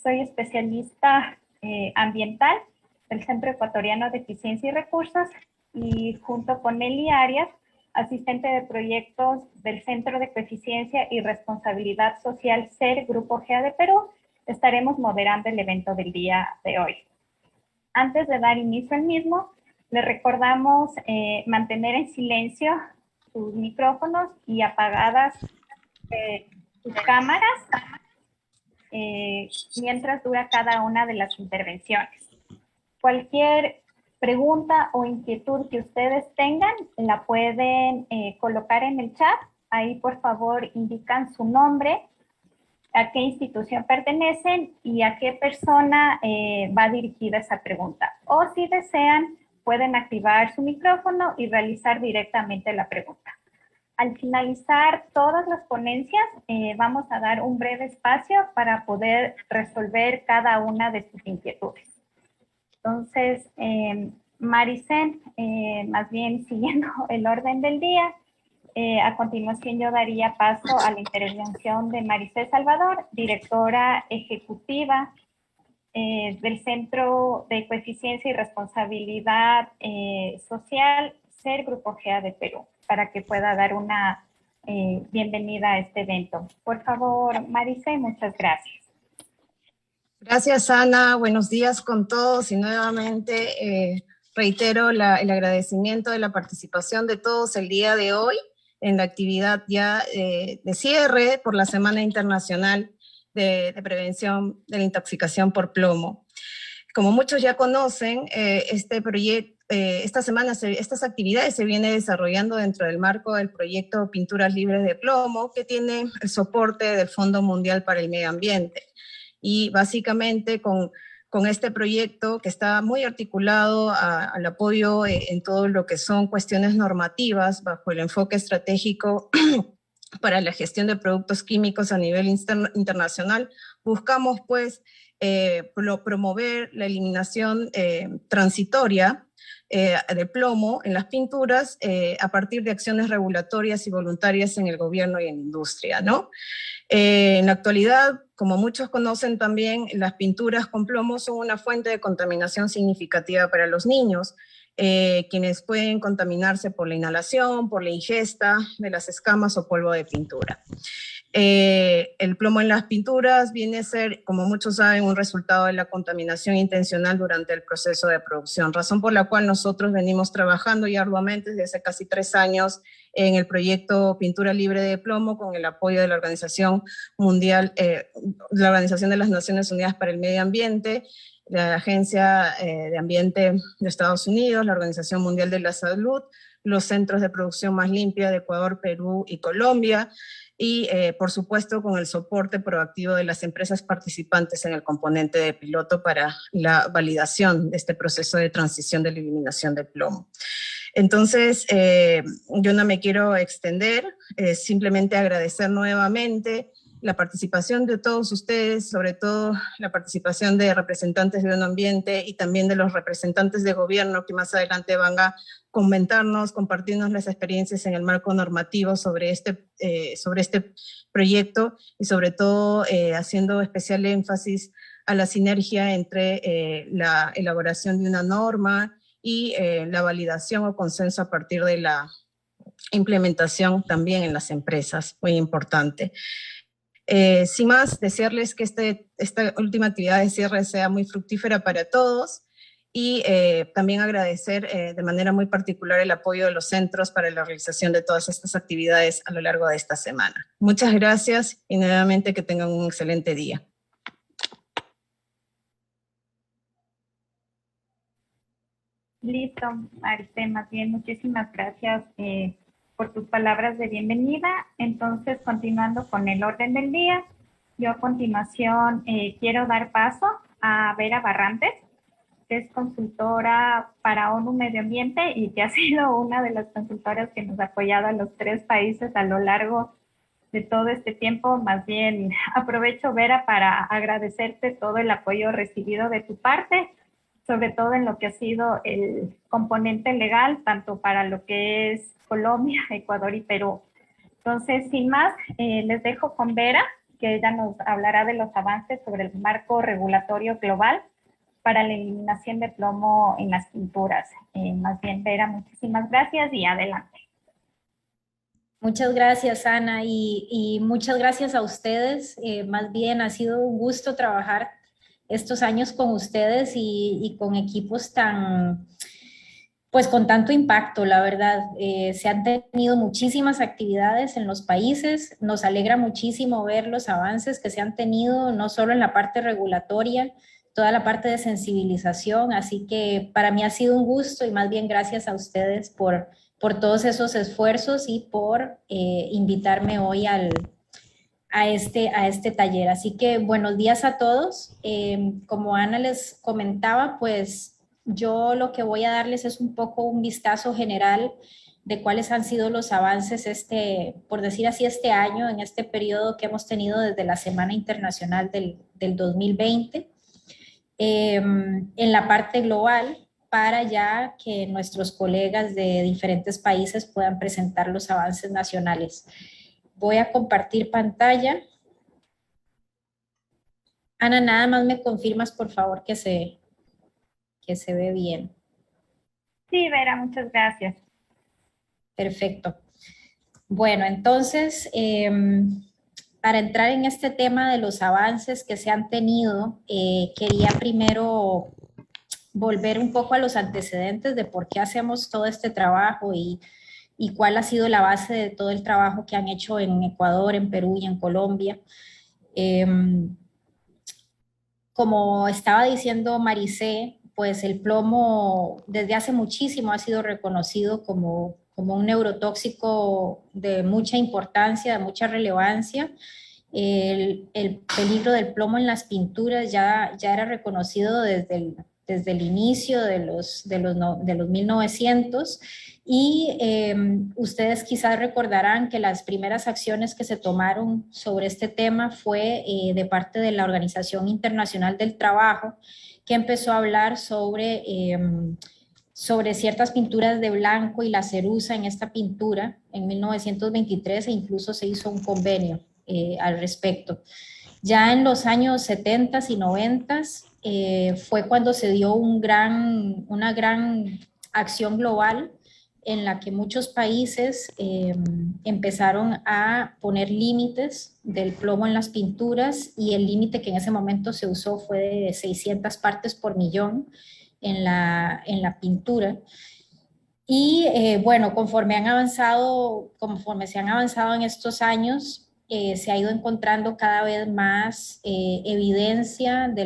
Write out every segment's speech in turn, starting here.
soy especialista ambiental del Centro Ecuatoriano de Eficiencia y Recursos y junto con Eli Arias, asistente de proyectos del Centro de Coeficiencia y Responsabilidad Social CER Grupo GEA de Perú, estaremos moderando el evento del día de hoy. Antes de dar inicio al mismo, les recordamos mantener en silencio sus micrófonos y apagadas sus cámaras mientras dura cada una de las intervenciones. Cualquier pregunta o inquietud que ustedes tengan, la pueden colocar en el chat. Ahí, por favor, indican su nombre, a qué institución pertenecen y a qué persona va dirigida esa pregunta. O si desean, pueden activar su micrófono y realizar directamente la pregunta. Al finalizar todas las ponencias, vamos a dar un breve espacio para poder resolver cada una de sus inquietudes. Entonces, Maricen, más bien siguiendo el orden del día, a continuación yo daría paso a la intervención de Maricel Salvador, directora ejecutiva del Centro de Coeficiencia y Responsabilidad Social, CER Grupo GEA de Perú, para que pueda dar una bienvenida a este evento. Por favor, Maricel, muchas gracias. Gracias, Ana. Buenos días con todos y nuevamente reitero el agradecimiento de la participación de todos el día de hoy en la actividad ya de cierre por la Semana Internacional de Prevención de la Intoxicación por Plomo. Como muchos ya conocen, este proyecto, estas actividades se vienen desarrollando dentro del marco del proyecto Pinturas Libres de Plomo, que tiene el soporte del Fondo Mundial para el Medio Ambiente. Y básicamente con este proyecto que está muy articulado al apoyo en todo lo que son cuestiones normativas bajo el enfoque estratégico para la gestión de productos químicos a nivel internacional, buscamos pues promover la eliminación transitoria de plomo en las pinturas a partir de acciones regulatorias y voluntarias en el gobierno y en la industria, ¿no? En la actualidad, como muchos conocen también, las pinturas con plomo son una fuente de contaminación significativa para los niños, quienes pueden contaminarse por la inhalación, por la ingesta de las escamas o polvo de pintura. El plomo en las pinturas viene a ser, como muchos saben, un resultado de la contaminación intencional durante el proceso de producción, razón por la cual nosotros venimos trabajando ya arduamente desde hace casi 3 años en el proyecto Pintura Libre de Plomo con el apoyo de la Organización Mundial, la Organización de las Naciones Unidas para el Medio Ambiente, la Agencia de Ambiente de Estados Unidos, la Organización Mundial de la Salud, los centros de producción más limpia de Ecuador, Perú y Colombia, y por supuesto con el soporte proactivo de las empresas participantes en el componente de piloto para la validación de este proceso de transición de la eliminación del plomo. Entonces, yo no me quiero extender, simplemente agradecer nuevamente la participación de todos ustedes, sobre todo la participación de representantes de medio ambiente y también de los representantes de gobierno que más adelante van a comentarnos, compartirnos las experiencias en el marco normativo sobre este proyecto y sobre todo haciendo especial énfasis a la sinergia entre la elaboración de una norma y la validación o consenso a partir de la implementación también en las empresas, muy importante. Sin más, desearles que esta última actividad de cierre sea muy fructífera para todos y también agradecer de manera muy particular el apoyo de los centros para la realización de todas estas actividades a lo largo de esta semana. Muchas gracias y nuevamente que tengan un excelente día. Listo, Maricel, más bien, muchísimas gracias por tus palabras de bienvenida. Entonces, continuando con el orden del día, yo a continuación quiero dar paso a Vera Barrantes, que es consultora para ONU Medio Ambiente y que ha sido una de las consultoras que nos ha apoyado a los 3 países a lo largo de todo este tiempo. Más bien, aprovecho, Vera, para agradecerte todo el apoyo recibido de tu parte, sobre todo en lo que ha sido el componente legal, tanto para lo que es Colombia, Ecuador y Perú. Entonces, sin más, les dejo con Vera que ella nos hablará de los avances sobre el marco regulatorio global para la eliminación de plomo en las pinturas. Más bien, Vera, muchísimas gracias y adelante. Muchas gracias, Ana, y muchas gracias a ustedes. Más bien, ha sido un gusto trabajar estos años con ustedes y con equipos tan, pues con tanto impacto, la verdad. Se han tenido muchísimas actividades en los países. Nos alegra muchísimo ver los avances que se han tenido, no solo en la parte regulatoria, toda la parte de sensibilización. Así que para mí ha sido un gusto y más bien gracias a ustedes por todos esos esfuerzos y por invitarme hoy a este taller. Así que buenos días a todos. Como Ana les comentaba, pues yo lo que voy a darles es un poco un vistazo general de cuáles han sido los avances por decir así, este año, en este periodo que hemos tenido desde la Semana Internacional del 2020, en la parte global, para ya que nuestros colegas de diferentes países puedan presentar los avances nacionales. Voy a compartir pantalla. Ana, nada más me confirmas, por favor, que se ve bien. Sí, Vera, muchas gracias. Perfecto. Bueno, entonces, para entrar en este tema de los avances que se han tenido, quería primero volver un poco a los antecedentes de por qué hacemos todo este trabajo y cuál ha sido la base de todo el trabajo que han hecho en Ecuador, en Perú y en Colombia. Como estaba diciendo Maricé, pues el plomo desde hace muchísimo ha sido reconocido como un neurotóxico de mucha importancia, de mucha relevancia. El peligro del plomo en las pinturas ya era reconocido desde el inicio de los 1900 y ustedes quizás recordarán que las primeras acciones que se tomaron sobre este tema fue de parte de la Organización Internacional del Trabajo, que empezó a hablar sobre ciertas pinturas de blanco y la ceruza en esta pintura en 1923 e incluso se hizo un convenio al respecto. Ya en los años 70 y 90 fue cuando se dio una gran acción global en la que muchos países empezaron a poner límites del plomo en las pinturas y el límite que en ese momento se usó fue de 600 partes por millón en la pintura. Y bueno, conforme se han avanzado en estos años, se ha ido encontrando cada vez más evidencia de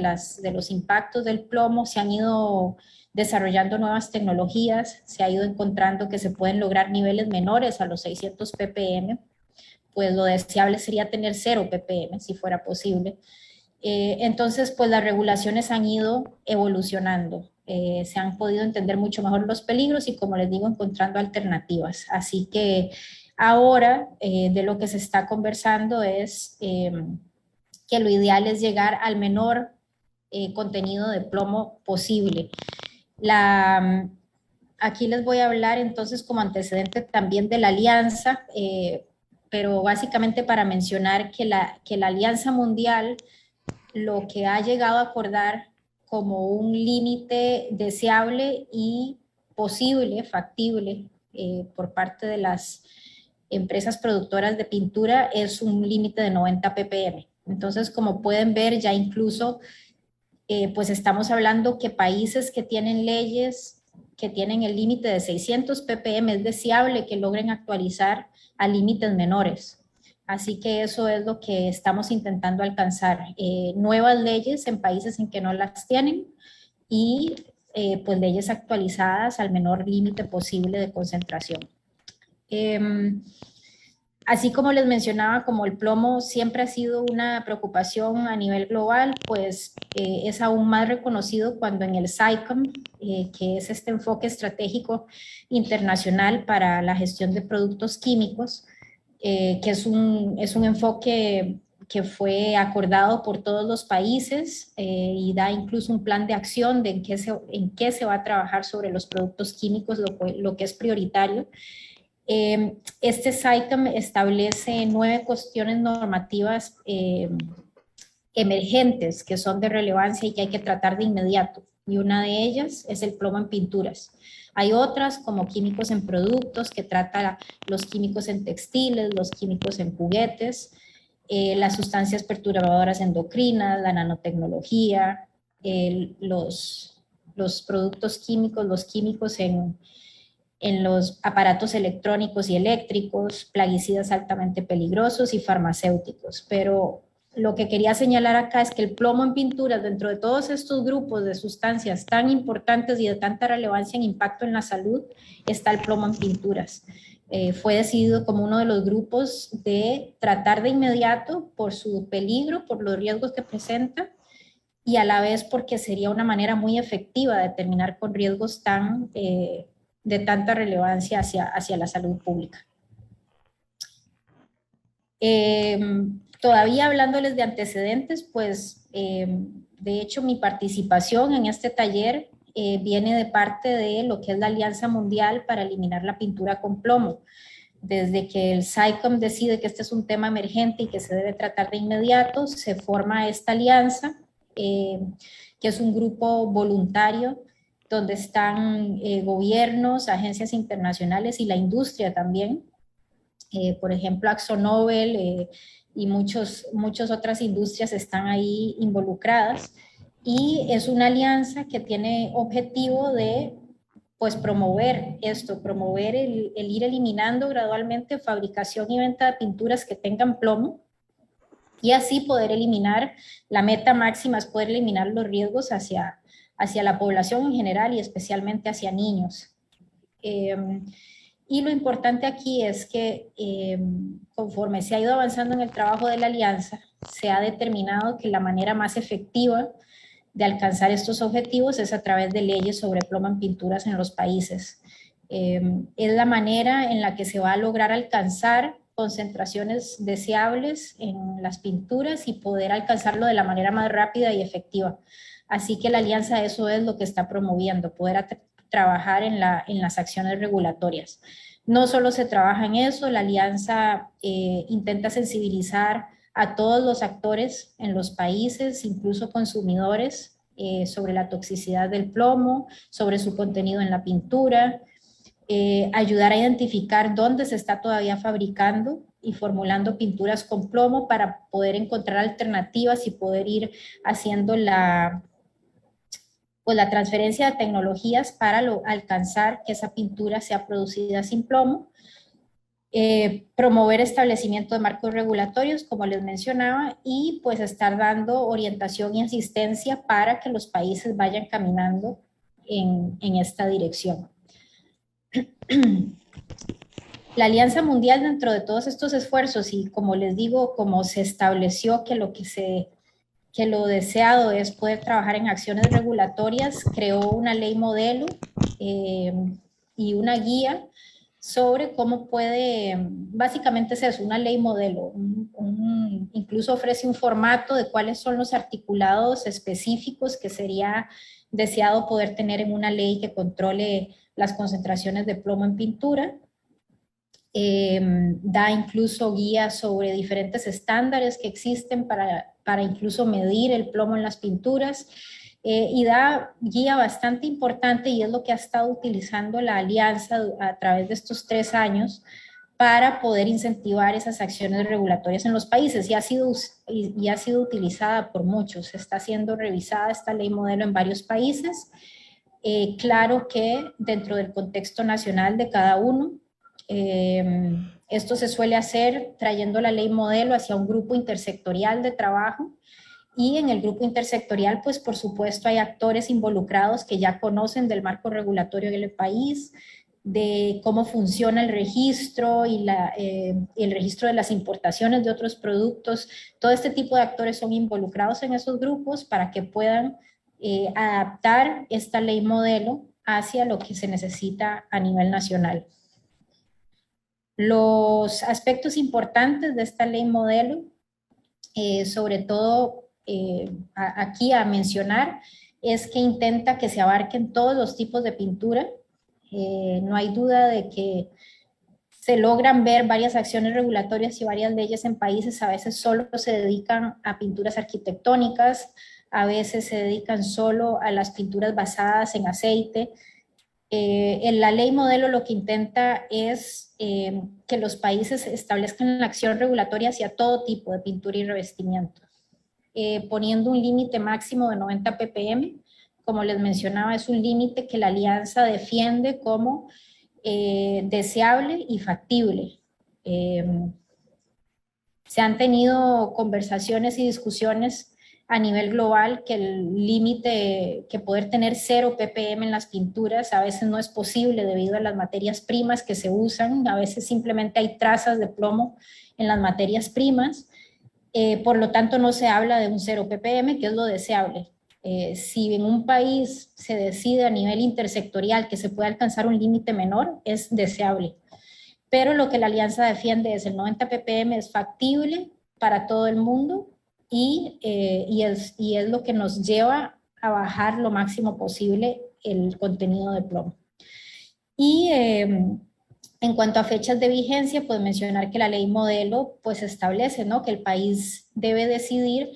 los impactos del plomo, se han ido desarrollando nuevas tecnologías, se ha ido encontrando que se pueden lograr niveles menores a los 600 ppm, pues lo deseable sería tener 0 ppm si fuera posible. Entonces, pues las regulaciones han ido evolucionando. Se han podido entender mucho mejor los peligros y, como les digo, encontrando alternativas. Así que ahora de lo que se está conversando es que lo ideal es llegar al menor contenido de plomo posible. Aquí les voy a hablar entonces como antecedente también de la alianza, pero básicamente para mencionar que la Alianza Mundial lo que ha llegado a acordar como un límite deseable y posible, factible, por parte de las empresas productoras de pintura es un límite de 90 ppm. Entonces, como pueden ver, ya incluso pues estamos hablando que países que tienen leyes que tienen el límite de 600 ppm es deseable que logren actualizar a límites menores. Así que eso es lo que estamos intentando alcanzar. Nuevas leyes en países en que no las tienen y pues leyes actualizadas al menor límite posible de concentración. Así como les mencionaba, como el plomo siempre ha sido una preocupación a nivel global, pues es aún más reconocido cuando en el SAICM, que es este enfoque estratégico internacional para la gestión de productos químicos, que es un enfoque que fue acordado por todos los países y da incluso un plan de acción de en qué se va a trabajar sobre los productos químicos, lo que es prioritario. Este SAICM establece 9 cuestiones normativas emergentes que son de relevancia y que hay que tratar de inmediato. Y una de ellas es el plomo en pinturas. Hay otras como químicos en productos, que trata los químicos en textiles, los químicos en juguetes, las sustancias perturbadoras endocrinas, la nanotecnología, los productos químicos, los químicos en los aparatos electrónicos y eléctricos, plaguicidas altamente peligrosos y farmacéuticos. Pero lo que quería señalar acá es que el plomo en pinturas, dentro de todos estos grupos de sustancias tan importantes y de tanta relevancia en impacto en la salud, está el plomo en pinturas. Fue decidido como uno de los grupos de tratar de inmediato por su peligro, por los riesgos que presenta, y a la vez porque sería una manera muy efectiva de terminar con riesgos de tanta relevancia hacia la salud pública. Todavía hablándoles de antecedentes, pues de hecho mi participación en este taller viene de parte de lo que es la Alianza Mundial para Eliminar la Pintura con Plomo. Desde que el SAICM decide que este es un tema emergente y que se debe tratar de inmediato, se forma esta alianza, que es un grupo voluntario donde están gobiernos, agencias internacionales y la industria también. Por ejemplo, AkzoNobel y muchas otras industrias están ahí involucradas, y es una alianza que tiene objetivo de pues promover esto, promover el ir eliminando gradualmente fabricación y venta de pinturas que tengan plomo, y así poder eliminar, la meta máxima es poder eliminar los riesgos hacia la población en general y especialmente hacia niños. Y lo importante aquí es que conforme se ha ido avanzando en el trabajo de la alianza, se ha determinado que la manera más efectiva de alcanzar estos objetivos es a través de leyes sobre plomo en pinturas en los países. Es la manera en la que se va a lograr alcanzar concentraciones deseables en las pinturas y poder alcanzarlo de la manera más rápida y efectiva. Así que la alianza, eso es lo que está promoviendo, poder trabajar en las acciones regulatorias. No solo se trabaja en eso, la alianza intenta sensibilizar a todos los actores en los países, incluso consumidores, sobre la toxicidad del plomo, sobre su contenido en la pintura, ayudar a identificar dónde se está todavía fabricando y formulando pinturas con plomo para poder encontrar alternativas y poder ir haciendo la transferencia de tecnologías para alcanzar que esa pintura sea producida sin plomo. Promover establecimiento de marcos regulatorios, como les mencionaba, y pues estar dando orientación y asistencia para que los países vayan caminando en esta dirección. La Alianza Mundial, dentro de todos estos esfuerzos, y como les digo, como se estableció que lo deseado es poder trabajar en acciones regulatorias, creó una ley modelo y una guía sobre cómo puede, básicamente es eso, una ley modelo, incluso ofrece un formato de cuáles son los articulados específicos que sería deseado poder tener en una ley que controle las concentraciones de plomo en pintura. Da incluso guías sobre diferentes estándares que existen para incluso medir el plomo en las pinturas, y da guía bastante importante, y es lo que ha estado utilizando la alianza a través de estos 3 años para poder incentivar esas acciones regulatorias en los países, y ha sido utilizada por muchos. Está siendo revisada esta ley modelo en varios países. Claro que dentro del contexto nacional de cada uno, esto se suele hacer trayendo la ley modelo hacia un grupo intersectorial de trabajo, y en el grupo intersectorial, pues por supuesto hay actores involucrados que ya conocen del marco regulatorio del país, de cómo funciona el registro y el registro de las importaciones de otros productos. Todo este tipo de actores son involucrados en esos grupos para que puedan adaptar esta ley modelo hacia lo que se necesita a nivel nacional. Los aspectos importantes de esta ley modelo, sobre todo aquí a mencionar, es que intenta que se abarquen todos los tipos de pintura. No hay duda de que se logran ver varias acciones regulatorias y varias leyes en países, a veces solo se dedican a pinturas arquitectónicas, a veces se dedican solo a las pinturas basadas en aceite. En la ley modelo lo que intenta es que los países establezcan la acción regulatoria hacia todo tipo de pintura y revestimiento, poniendo un límite máximo de 90 ppm. Como les mencionaba, es un límite que la alianza defiende como deseable y factible. Se han tenido conversaciones y discusiones a nivel global que el límite, que poder tener 0 ppm en las pinturas a veces no es posible debido a las materias primas que se usan, a veces simplemente hay trazas de plomo en las materias primas, por lo tanto no se habla de un 0 ppm, que es lo deseable. Si en un país se decide a nivel intersectorial que se puede alcanzar un límite menor, es deseable. Pero lo que la alianza defiende es el 90 ppm, es factible para todo el mundo y es lo que nos lleva a bajar lo máximo posible el contenido de plomo. Y en cuanto a fechas de vigencia, pues mencionar que la ley modelo pues establece, ¿no?, que el país debe decidir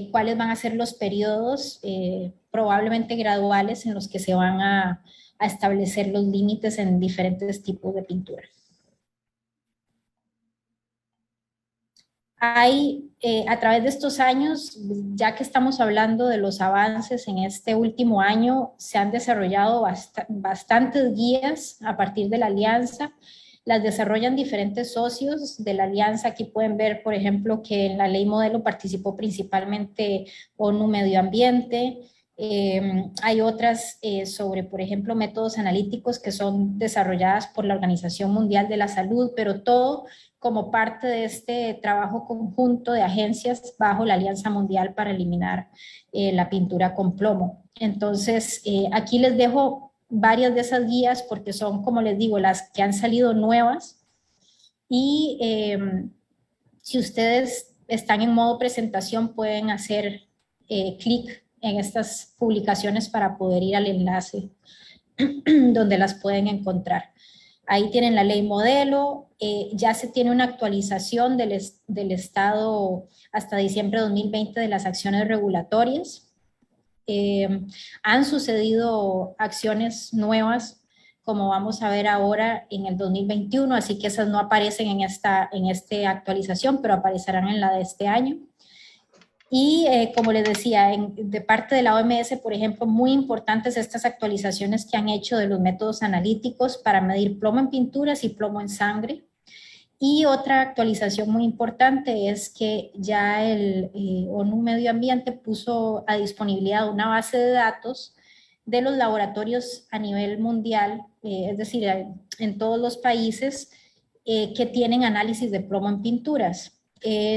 cuáles van a ser los periodos probablemente graduales en los que se van a establecer los límites en diferentes tipos de pintura. Hay, a través de estos años, ya que estamos hablando de los avances en este último año, se han desarrollado bastantes guías a partir de la alianza. Las desarrollan diferentes socios de la alianza. Aquí pueden ver, por ejemplo, que en la ley modelo participó principalmente ONU Medio Ambiente. Hay otras sobre, por ejemplo, métodos analíticos que son desarrolladas por la Organización Mundial de la Salud, pero todo como parte de este trabajo conjunto de agencias bajo la Alianza Mundial para eliminar la pintura con plomo. Entonces, aquí les dejo varias de esas guías porque son, como les digo, las que han salido nuevas. Y si ustedes están en modo presentación, pueden hacer clic en estas publicaciones para poder ir al enlace donde las pueden encontrar. Ahí tienen la ley modelo, ya se tiene una actualización del estado hasta diciembre de 2020 de las acciones regulatorias. Han sucedido acciones nuevas, como vamos a ver ahora en el 2021, así que esas no aparecen en esta actualización, pero aparecerán en la de este año. Y como les decía, de parte de la OMS, por ejemplo, muy importantes estas actualizaciones que han hecho de los métodos analíticos para medir plomo en pinturas y plomo en sangre. Y otra actualización muy importante es que ya el ONU Medio Ambiente puso a disponibilidad una base de datos de los laboratorios a nivel mundial, es decir, en todos los países que tienen análisis de plomo en pinturas.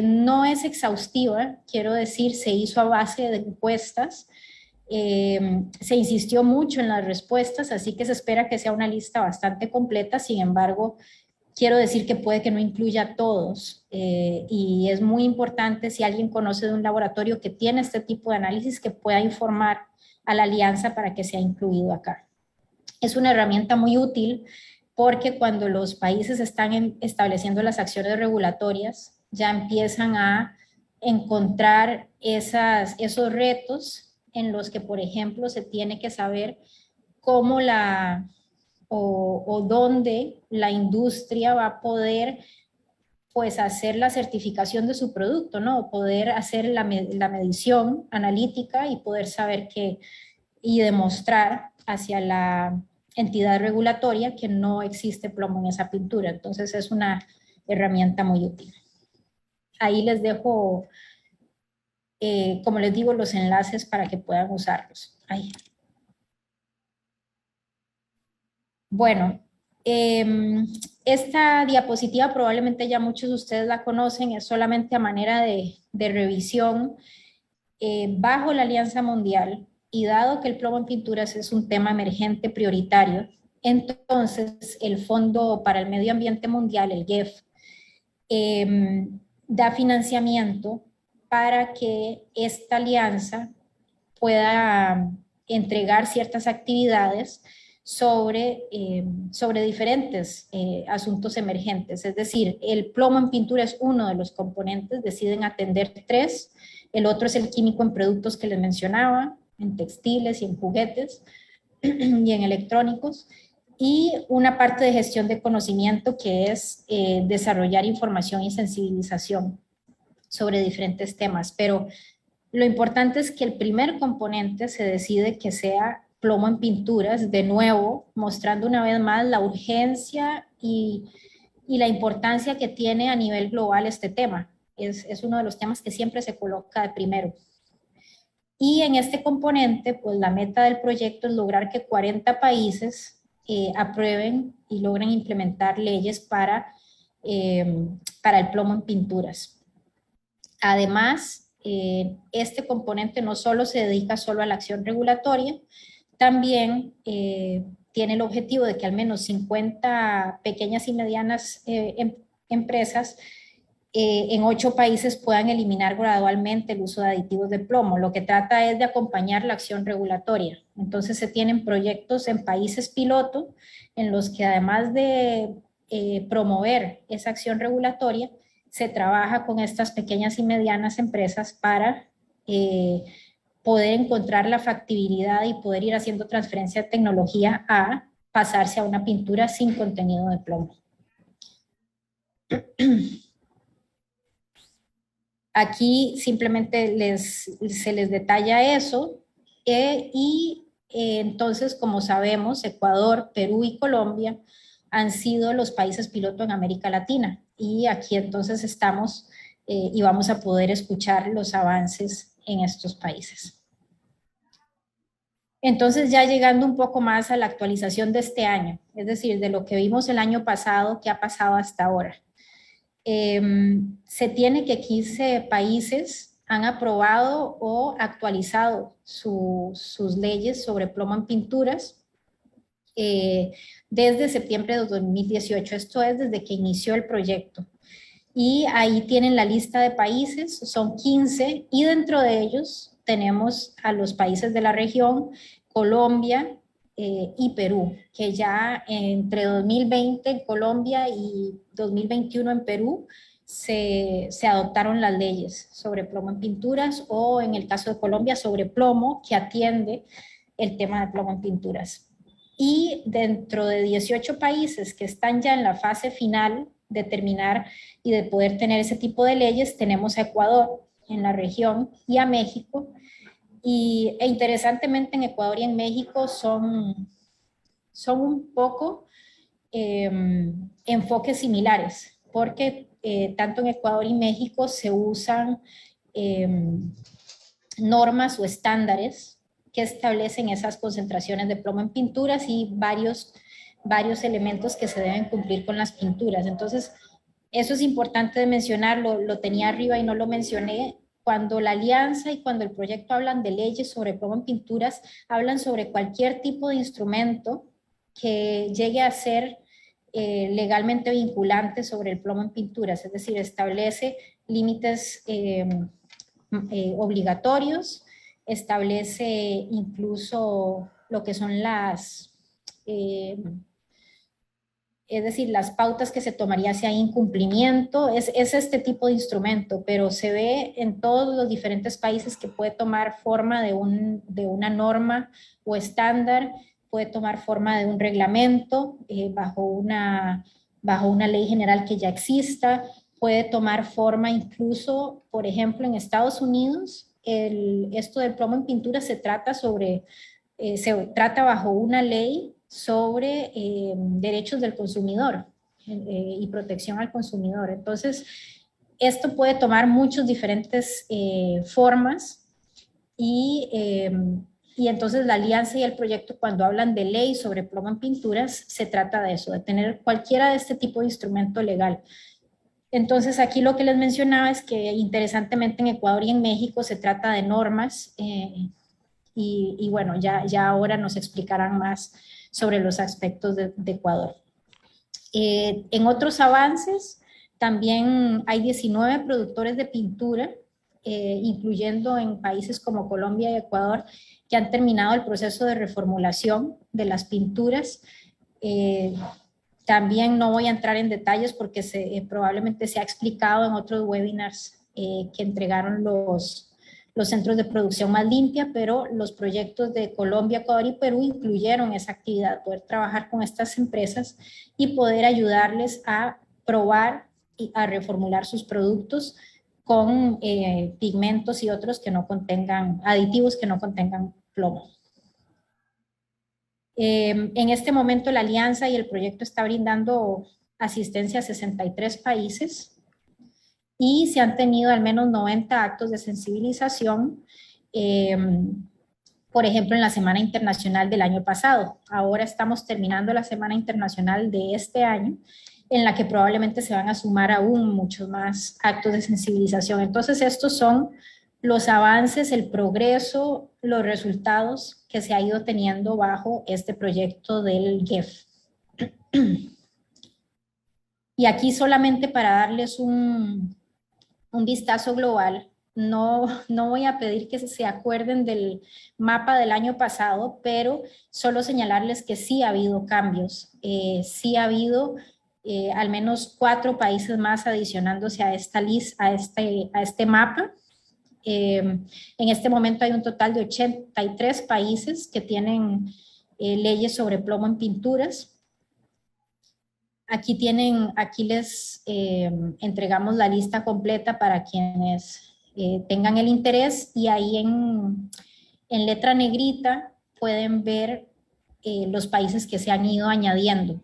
No es exhaustiva, quiero decir, se hizo a base de encuestas, se insistió mucho en las respuestas, así que se espera que sea una lista bastante completa. Sin embargo, quiero decir que puede que no incluya a todos, y es muy importante, si alguien conoce de un laboratorio que tiene este tipo de análisis, que pueda informar a la alianza para que sea incluido acá. Es una herramienta muy útil porque cuando los países están estableciendo las acciones regulatorias, ya empiezan a encontrar esos retos en los que, por ejemplo, se tiene que saber cómo o dónde la industria va a poder pues hacer la certificación de su producto, ¿no? Poder hacer la medición analítica y poder saber y demostrar hacia la entidad regulatoria que no existe plomo en esa pintura. Entonces es una herramienta muy útil. Ahí les dejo, como les digo, los enlaces para que puedan usarlos. Ahí. Bueno, esta diapositiva probablemente ya muchos de ustedes la conocen, es solamente a manera de revisión. Bajo la Alianza Mundial, y dado que el plomo en pinturas es un tema emergente prioritario, entonces el Fondo para el Medio Ambiente Mundial, el GEF, da financiamiento para que esta alianza pueda entregar ciertas actividades sobre diferentes asuntos emergentes. Es decir, el plomo en pintura es uno de los componentes, deciden atender 3. El otro es el químico en productos que les mencionaba, en textiles y en juguetes y en electrónicos. Y una parte de gestión de conocimiento que es desarrollar información y sensibilización sobre diferentes temas. Pero lo importante es que el primer componente se decide que sea plomo en pinturas, de nuevo, mostrando una vez más la urgencia y la importancia que tiene a nivel global este tema. Es uno de los temas que siempre se coloca de primero. Y en este componente, pues la meta del proyecto es lograr que 40 países aprueben y logren implementar leyes para el plomo en pinturas. Además, este componente no solo se dedica solo a la acción regulatoria, también tiene el objetivo de que al menos 50 pequeñas y medianas empresas en 8 países puedan eliminar gradualmente el uso de aditivos de plomo. Lo que trata es de acompañar la acción regulatoria. Entonces se tienen proyectos en países piloto en los que además de promover esa acción regulatoria, se trabaja con estas pequeñas y medianas empresas para poder encontrar la factibilidad y poder ir haciendo transferencia de tecnología a pasarse a una pintura sin contenido de plomo. Aquí simplemente se les detalla eso entonces, como sabemos, Ecuador, Perú y Colombia han sido los países piloto en América Latina y aquí entonces estamos y vamos a poder escuchar los avances en estos países. Entonces, ya llegando un poco más a la actualización de este año, es decir, de lo que vimos el año pasado, ¿qué ha pasado hasta ahora? Se tiene que 15 países han aprobado o actualizado sus leyes sobre plomo en pinturas desde septiembre de 2018. Esto es desde que inició el proyecto. Y ahí tienen la lista de países, son 15, y dentro de ellos tenemos a los países de la región, Colombia y Perú, que ya entre 2020 en Colombia y 2021 en Perú se adoptaron las leyes sobre plomo en pinturas, o en el caso de Colombia sobre plomo, que atiende el tema de plomo en pinturas. Y dentro de 18 países que están ya en la fase final de terminar y de poder tener ese tipo de leyes, tenemos a Ecuador en la región y a México. E interesantemente en Ecuador y en México son un poco enfoques similares, porque tanto en Ecuador y México se usan normas o estándares que establecen esas concentraciones de plomo en pinturas y varios elementos que se deben cumplir con las pinturas. Entonces, eso es importante de mencionarlo, lo tenía arriba y no lo mencioné. Cuando la alianza y cuando el proyecto hablan de leyes sobre plomo en pinturas, hablan sobre cualquier tipo de instrumento que llegue a ser legalmente vinculante sobre el plomo en pinturas, es decir, establece límites obligatorios, establece incluso lo que son es decir, las pautas que se tomaría si hay incumplimiento, es este tipo de instrumento, pero se ve en todos los diferentes países que puede tomar forma de una norma o estándar, puede tomar forma de un reglamento bajo una ley general que ya exista, puede tomar forma incluso, por ejemplo, en Estados Unidos, esto del plomo en pintura se trata bajo una ley sobre derechos del consumidor y protección al consumidor. Entonces, esto puede tomar muchas diferentes formas y entonces la alianza y el proyecto, cuando hablan de ley sobre plomo en pinturas, se trata de eso, de tener cualquiera de este tipo de instrumento legal. Entonces, aquí lo que les mencionaba es que interesantemente en Ecuador y en México se trata de normas y bueno, ya ahora nos explicarán más sobre los aspectos de Ecuador. En otros avances, también hay 19 productores de pintura, incluyendo en países como Colombia y Ecuador, que han terminado el proceso de reformulación de las pinturas. También no voy a entrar en detalles porque probablemente se ha explicado en otros webinars que entregaron los centros de producción más limpia, pero los proyectos de Colombia, Ecuador y Perú incluyeron esa actividad, poder trabajar con estas empresas y poder ayudarles a probar y a reformular sus productos con pigmentos y otros que no contengan, aditivos que no contengan plomo. En este momento la alianza y el proyecto está brindando asistencia a 63 países y se han tenido al menos 90 actos de sensibilización, por ejemplo, en la Semana Internacional del año pasado. Ahora estamos terminando la Semana Internacional de este año, en la que probablemente se van a sumar aún muchos más actos de sensibilización. Entonces, estos son los avances, el progreso, los resultados que se ha ido teniendo bajo este proyecto del GEF. Y aquí solamente para darles un vistazo global, no voy a pedir que se acuerden del mapa del año pasado, pero solo señalarles que sí ha habido cambios, sí ha habido al menos 4 países más adicionándose a esta lista, a este mapa. En este momento hay un total de 83 países que tienen leyes sobre plomo en pinturas. Aquí les entregamos la lista completa para quienes tengan el interés, y ahí en letra negrita pueden ver los países que se han ido añadiendo.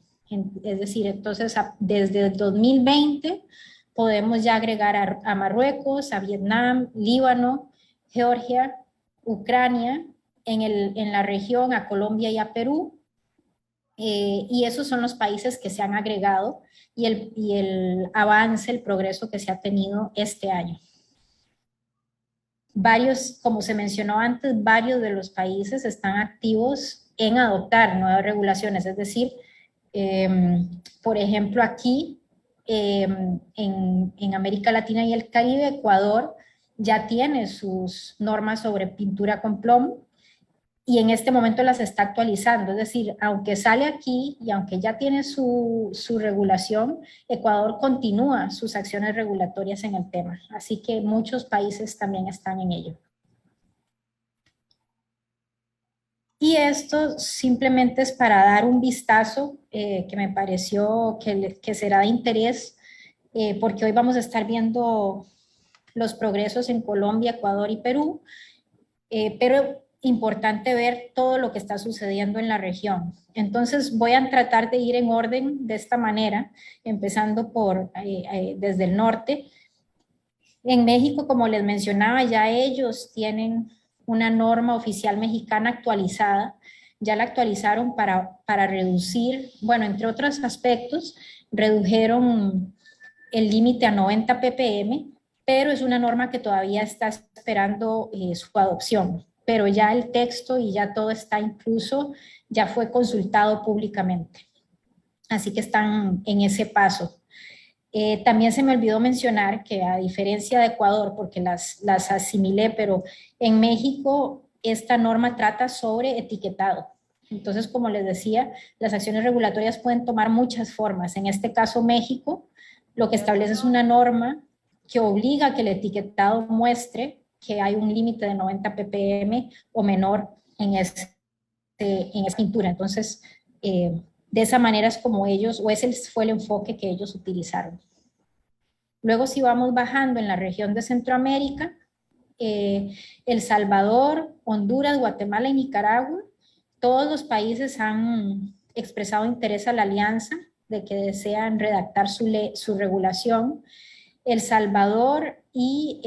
Es decir, entonces desde el 2020 podemos ya agregar a Marruecos, a Vietnam, Líbano, Georgia, Ucrania, en la región a Colombia y a Perú. Y esos son los países que se han agregado y el avance, el progreso que se ha tenido este año. Como se mencionó antes, varios de los países están activos en adoptar nuevas regulaciones, es decir, por ejemplo, aquí en América Latina y el Caribe, Ecuador ya tiene sus normas sobre pintura con plomo y en este momento las está actualizando. Es decir, aunque sale aquí y aunque ya tiene su regulación, Ecuador continúa sus acciones regulatorias en el tema. Así que muchos países también están en ello. Y esto simplemente es para dar un vistazo que me pareció que será de interés, porque hoy vamos a estar viendo los progresos en Colombia, Ecuador y Perú, pero importante ver todo lo que está sucediendo en la región. Entonces voy a tratar de ir en orden de esta manera, empezando desde el norte. En México, como les mencionaba, ya ellos tienen una norma oficial mexicana actualizada, ya la actualizaron para reducir, bueno, entre otros aspectos, redujeron el límite a 90 ppm, pero es una norma que todavía está esperando su adopción, pero ya el texto y ya todo está incluso, ya fue consultado públicamente. Así que están en ese paso. También se me olvidó mencionar que a diferencia de Ecuador, porque las asimilé, pero en México esta norma trata sobre etiquetado. Entonces, como les decía, las acciones regulatorias pueden tomar muchas formas. En este caso, México lo que establece es una norma que obliga a que el etiquetado muestre que hay un límite de 90 ppm o menor en esa pintura. Entonces, de esa manera es como ellos, o ese fue el enfoque que ellos utilizaron. Luego, si vamos bajando en la región de Centroamérica, El Salvador, Honduras, Guatemala y Nicaragua, todos los países han expresado interés a la alianza de que desean redactar su regulación. El Salvador y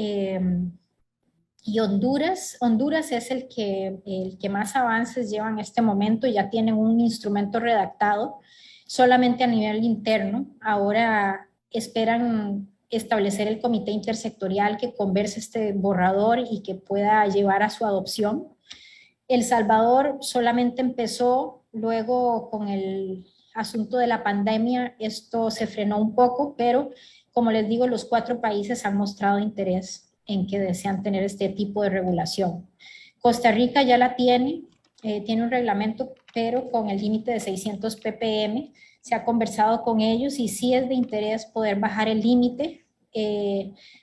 Honduras es el que más avances lleva en este momento, ya tienen un instrumento redactado solamente a nivel interno. Ahora esperan establecer el comité intersectorial que converse este borrador y que pueda llevar a su adopción. El Salvador solamente empezó, luego con el asunto de la pandemia, esto se frenó un poco, pero como les digo, los 4 países han mostrado interés en que desean tener este tipo de regulación. Costa Rica ya la tiene, tiene un reglamento, pero con el límite de 600 ppm. Se ha conversado con ellos y sí es de interés poder bajar el límite,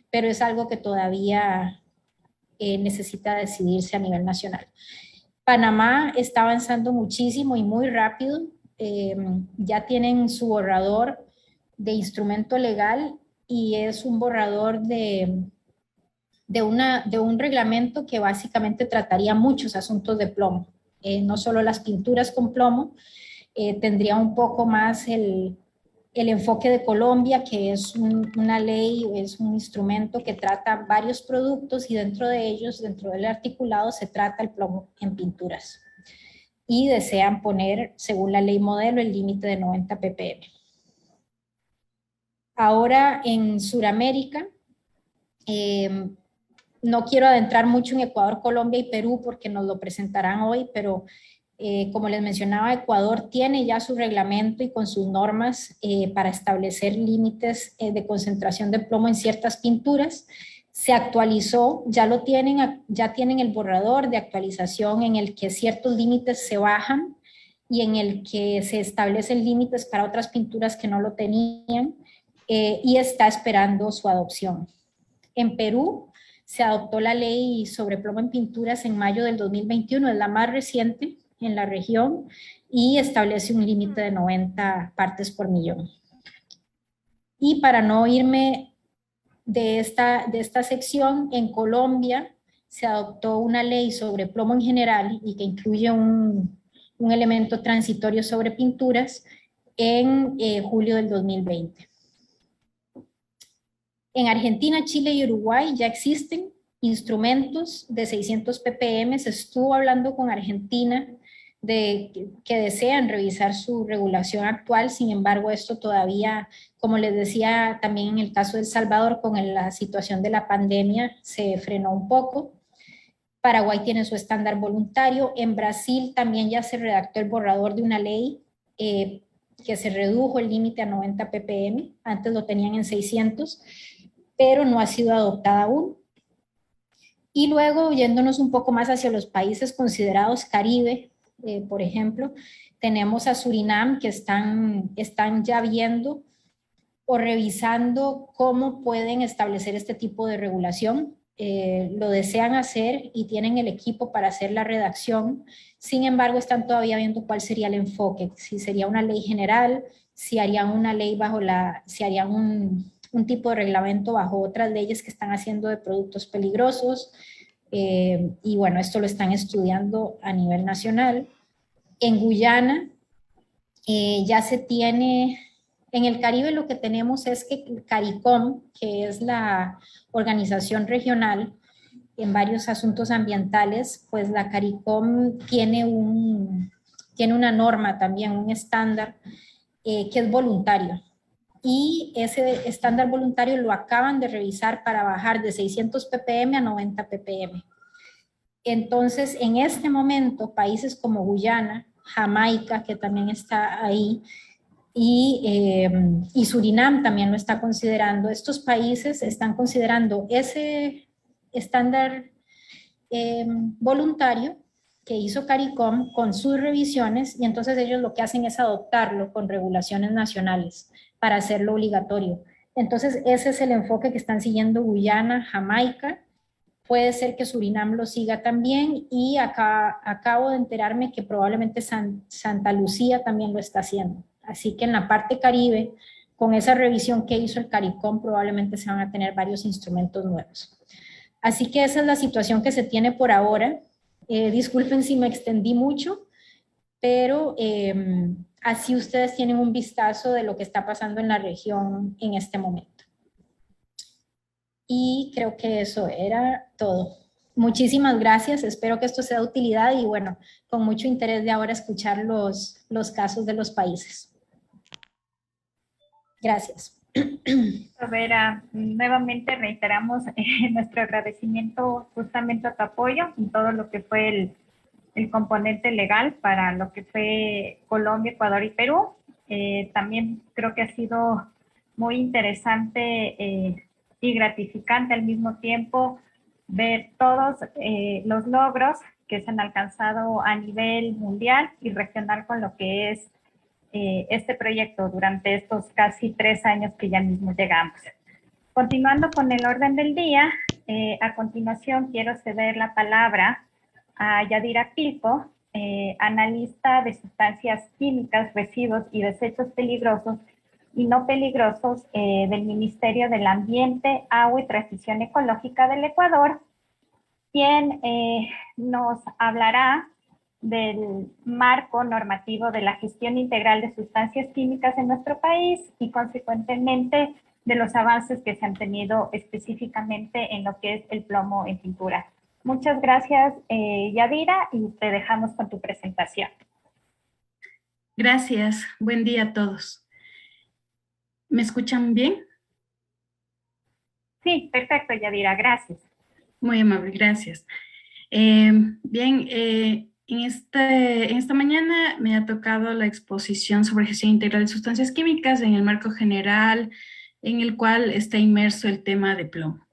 pero es algo que todavía necesita decidirse a nivel nacional. Panamá está avanzando muchísimo y muy rápido. Ya tienen su borrador de instrumento legal y es un borrador de un reglamento que básicamente trataría muchos asuntos de plomo, no solo las pinturas con plomo, tendría un poco más el enfoque de Colombia, que es una ley, es un instrumento que trata varios productos y dentro de ellos, dentro del articulado, se trata el plomo en pinturas. Y desean poner, según la ley modelo, el límite de 90 ppm. Ahora en Sudamérica, no quiero adentrar mucho en Ecuador, Colombia y Perú porque nos lo presentarán hoy, pero como les mencionaba, Ecuador tiene ya su reglamento y con sus normas para establecer límites de concentración de plomo en ciertas pinturas. Se actualizó, ya tienen el borrador de actualización en el que ciertos límites se bajan y en el que se establecen límites para otras pinturas que no lo tenían y está esperando su adopción. En Perú se adoptó la ley sobre plomo en pinturas en mayo del 2021, es la más reciente en la región y establece un límite de 90 partes por millón. Y para no irme de esta sección, en Colombia se adoptó una ley sobre plomo en general y que incluye un elemento transitorio sobre pinturas en julio del 2020. En Argentina, Chile y Uruguay ya existen instrumentos de 600 ppm. Se estuvo hablando con Argentina de que desean revisar su regulación actual. Sin embargo, esto todavía, como les decía también en el caso de El Salvador, con la situación de la pandemia, se frenó un poco. Paraguay tiene su estándar voluntario. En Brasil también ya se redactó el borrador de una ley que se redujo el límite a 90 ppm. Antes lo tenían en 600, pero no ha sido adoptada aún. Y luego, yéndonos un poco más hacia los países considerados Caribe, por ejemplo, tenemos a Surinam, que están ya viendo o revisando cómo pueden establecer este tipo de regulación. Lo desean hacer y tienen el equipo para hacer la redacción. Sin embargo, están todavía viendo cuál sería el enfoque, si sería una ley general, si harían una ley si harían un tipo de reglamento bajo otras leyes que están haciendo de productos peligrosos. Y bueno, esto lo están estudiando a nivel nacional. En Guyana ya se tiene, en el Caribe lo que tenemos es que CARICOM, que es la organización regional en varios asuntos ambientales, pues la CARICOM tiene una norma también, un estándar que es voluntario. Y ese estándar voluntario lo acaban de revisar para bajar de 600 ppm a 90 ppm. Entonces, en este momento, países como Guyana, Jamaica, que también está ahí, y Surinam también lo está considerando. Estos países están considerando ese estándar voluntario que hizo CARICOM con sus revisiones y entonces ellos lo que hacen es adoptarlo con regulaciones nacionales para hacerlo obligatorio. Entonces ese es el enfoque que están siguiendo Guyana, Jamaica, puede ser que Surinam lo siga también y acá acabo de enterarme que probablemente Santa Lucía también lo está haciendo. Así que en la parte Caribe, con esa revisión que hizo el CARICOM, probablemente se van a tener varios instrumentos nuevos. Así que esa es la situación que se tiene por ahora. Disculpen si me extendí mucho, pero así ustedes tienen un vistazo de lo que está pasando en la región en este momento. Y creo que eso era todo. Muchísimas gracias, espero que esto sea de utilidad y bueno, con mucho interés de ahora escuchar los casos de los países. Gracias. Vera, nuevamente reiteramos nuestro agradecimiento justamente a tu apoyo en todo lo que fue el componente legal para lo que fue Colombia, Ecuador y Perú. También creo que ha sido muy interesante y gratificante al mismo tiempo ver todos los logros que se han alcanzado a nivel mundial y regional con lo que es este proyecto durante estos casi 3 años que ya mismo llegamos. Continuando con el orden del día, a continuación quiero ceder la palabra a Yadira Pilco, analista de sustancias químicas, residuos y desechos peligrosos y no peligrosos del Ministerio del Ambiente, Agua y Transición Ecológica del Ecuador, quien nos hablará del marco normativo de la gestión integral de sustancias químicas en nuestro país y consecuentemente de los avances que se han tenido específicamente en lo que es el plomo en pintura. Muchas gracias, Yadira, y te dejamos con tu presentación. Gracias. Buen día a todos. ¿Me escuchan bien? Sí, perfecto, Yadira. Gracias. Muy amable, gracias. Bien, en esta mañana me ha tocado la exposición sobre gestión integral de sustancias químicas en el marco general en el cual está inmerso el tema de plomo,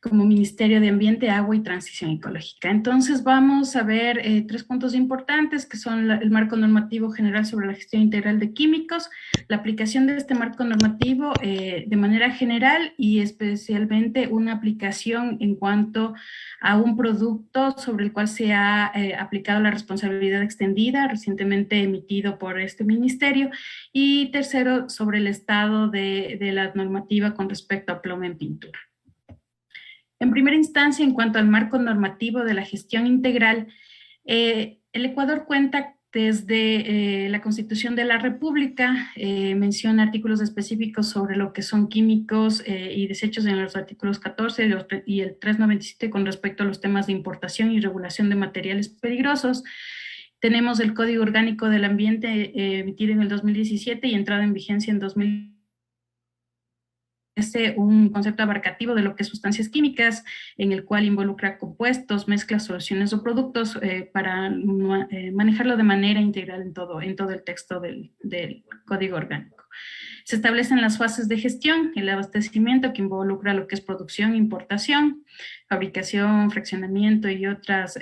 como Ministerio de Ambiente, Agua y Transición Ecológica. Entonces vamos a ver 3 puntos importantes que son el marco normativo general sobre la gestión integral de químicos, la aplicación de este marco normativo de manera general y especialmente una aplicación en cuanto a un producto sobre el cual se ha aplicado la responsabilidad extendida recientemente emitido por este ministerio, y tercero sobre el estado de la normativa con respecto a plomo en pintura. En primera instancia, en cuanto al marco normativo de la gestión integral, el Ecuador cuenta desde la Constitución de la República, menciona artículos específicos sobre lo que son químicos y desechos en los artículos 14 y el 397 con respecto a los temas de importación y regulación de materiales peligrosos. Tenemos el Código Orgánico del Ambiente emitido en el 2017 y entrado en vigencia en 2018. Un concepto abarcativo de lo que es sustancias químicas, en el cual involucra compuestos, mezclas, soluciones o productos para manejarlo de manera integral en todo el texto del Código Orgánico. Se establecen las fases de gestión, el abastecimiento que involucra lo que es producción, importación, fabricación, fraccionamiento y otras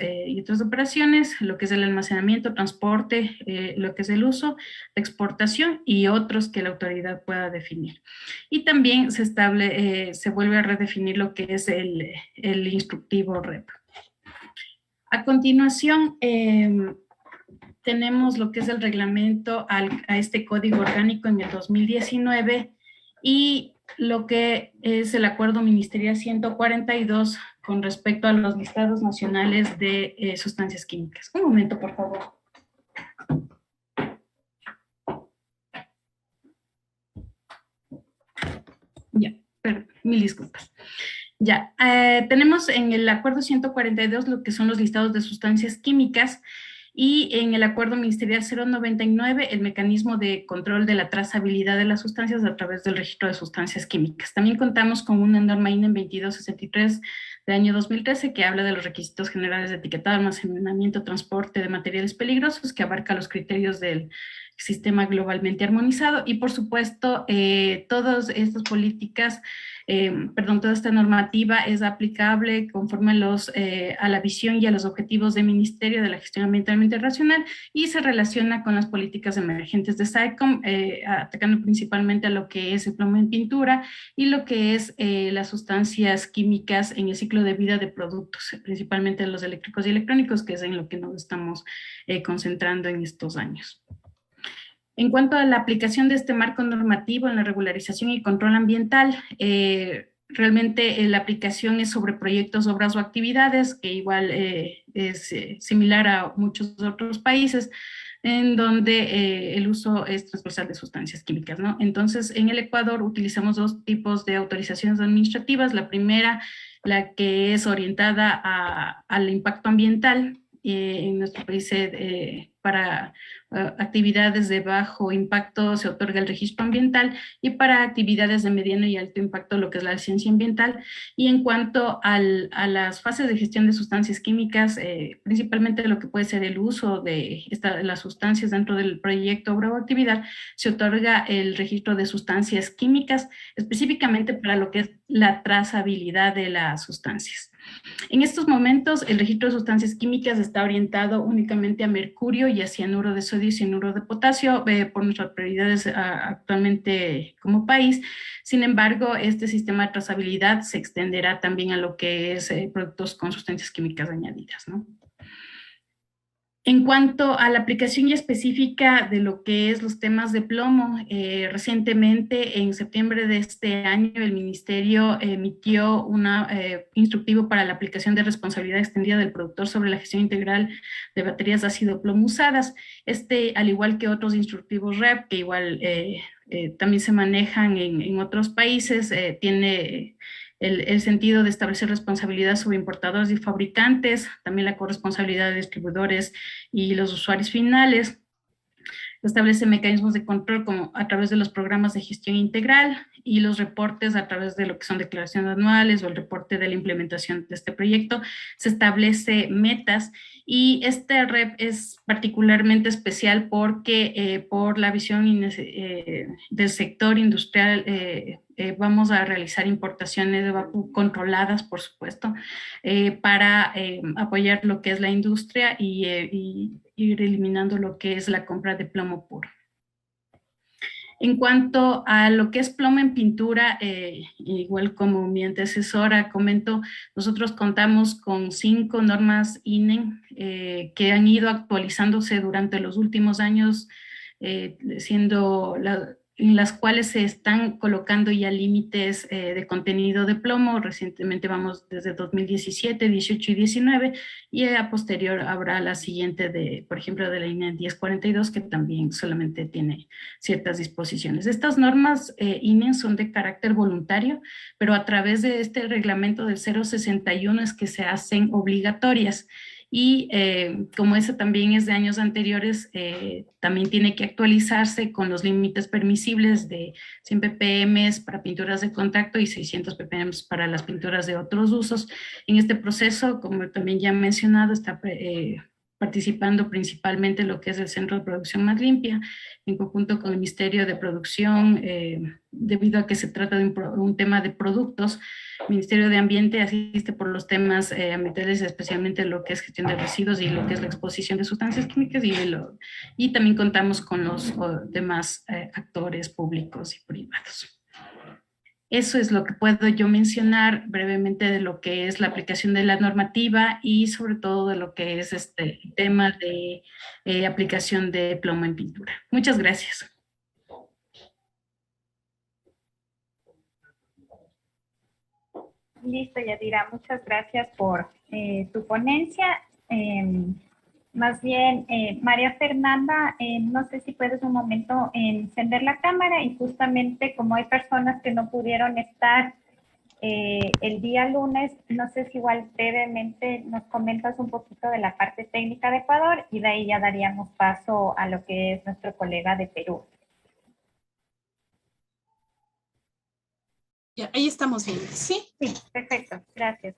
operaciones, lo que es el almacenamiento, transporte, lo que es el uso, la exportación y otros que la autoridad pueda definir. Y también se vuelve a redefinir lo que es el instructivo REP. A continuación, tenemos lo que es el reglamento a este código orgánico en el 2019 y lo que es el acuerdo ministerial 142 con respecto a los listados nacionales de sustancias químicas. Un momento, por favor. Ya, mil disculpas. Ya, tenemos en el acuerdo 142 lo que son los listados de sustancias químicas, y en el acuerdo ministerial 099 el mecanismo de control de la trazabilidad de las sustancias a través del registro de sustancias químicas. También contamos con una norma INE 2263 del año 2013 que habla de los requisitos generales de etiquetado, almacenamiento, transporte de materiales peligrosos, que abarca los criterios del sistema globalmente armonizado, y por supuesto todas estas políticas, toda esta normativa es aplicable conforme a la visión y a los objetivos del Ministerio de la Gestión Ambiental Internacional y se relaciona con las políticas emergentes de SAICOM, atacando principalmente a lo que es el plomo en pintura y lo que es las sustancias químicas en el ciclo de vida de productos, principalmente los eléctricos y electrónicos, que es en lo que nos estamos concentrando en estos años. En cuanto a la aplicación de este marco normativo en la regularización y control ambiental, realmente la aplicación es sobre proyectos, obras o actividades, que igual es similar a muchos otros países, en donde el uso es transversal de sustancias químicas, ¿no? Entonces, en el Ecuador utilizamos 2 tipos de autorizaciones administrativas. La primera, la que es orientada al impacto ambiental. En nuestro país para actividades de bajo impacto se otorga el registro ambiental, y para actividades de mediano y alto impacto lo que es la licencia ambiental. Y en cuanto a las fases de gestión de sustancias químicas, principalmente lo que puede ser el uso de las sustancias dentro del proyecto, obra o actividad, se otorga el registro de sustancias químicas específicamente para lo que es la trazabilidad de las sustancias. En estos momentos, el registro de sustancias químicas está orientado únicamente a mercurio y a cianuro de sodio y cianuro de potasio por nuestras prioridades actualmente como país. Sin embargo, este sistema de trazabilidad se extenderá también a lo que es productos con sustancias químicas añadidas, ¿no? En cuanto a la aplicación ya específica de lo que es los temas de plomo, recientemente en septiembre de este año el Ministerio emitió un instructivo para la aplicación de responsabilidad extendida del productor sobre la gestión integral de baterías de ácido plomo usadas. Al igual que otros instructivos REP, que igual también se manejan en otros países, tiene el sentido de establecer responsabilidad sobre importadores y fabricantes, también la corresponsabilidad de distribuidores y los usuarios finales. Establece mecanismos de control como a través de los programas de gestión integral y los reportes a través de lo que son declaraciones anuales o el reporte de la implementación de este proyecto. Se establece metas y este REP es particularmente especial porque por la visión del sector industrial vamos a realizar importaciones de vapor controladas, por supuesto, para apoyar lo que es la industria y ir eliminando lo que es la compra de plomo puro. En cuanto a lo que es plomo en pintura, igual como mi antecesora comentó, nosotros contamos con 5 normas INEN que han ido actualizándose durante los últimos años, en las cuales se están colocando ya límites de contenido de plomo. Recientemente vamos desde 2017, 18 y 19, y a posterior habrá la siguiente, por ejemplo, de la INE 1042, que también solamente tiene ciertas disposiciones. Estas normas INE son de carácter voluntario, pero a través de este reglamento del 061 es que se hacen obligatorias. Y como ese también es de años anteriores, también tiene que actualizarse con los límites permisibles de 100 ppm para pinturas de contacto y 600 ppm para las pinturas de otros usos. En este proceso, como también ya he mencionado, está participando principalmente lo que es el Centro de Producción Más Limpia, en conjunto con el Ministerio de Producción, debido a que se trata de un tema de productos. El Ministerio de Ambiente asiste por los temas ambientales, especialmente lo que es gestión de residuos y lo que es la exposición de sustancias químicas, y también contamos con los demás actores públicos y privados. Eso es lo que puedo yo mencionar brevemente de lo que es la aplicación de la normativa y sobre todo de lo que es este tema de aplicación de plomo en pintura. Muchas gracias. Listo, Yadira, muchas gracias por tu ponencia. Más bien, María Fernanda, no sé si puedes un momento encender la cámara, y justamente como hay personas que no pudieron estar el día lunes, no sé si igual brevemente nos comentas un poquito de la parte técnica de Ecuador y de ahí ya daríamos paso a lo que es nuestro colega de Perú. Ya, ahí estamos bien, ¿sí? Sí, perfecto, gracias.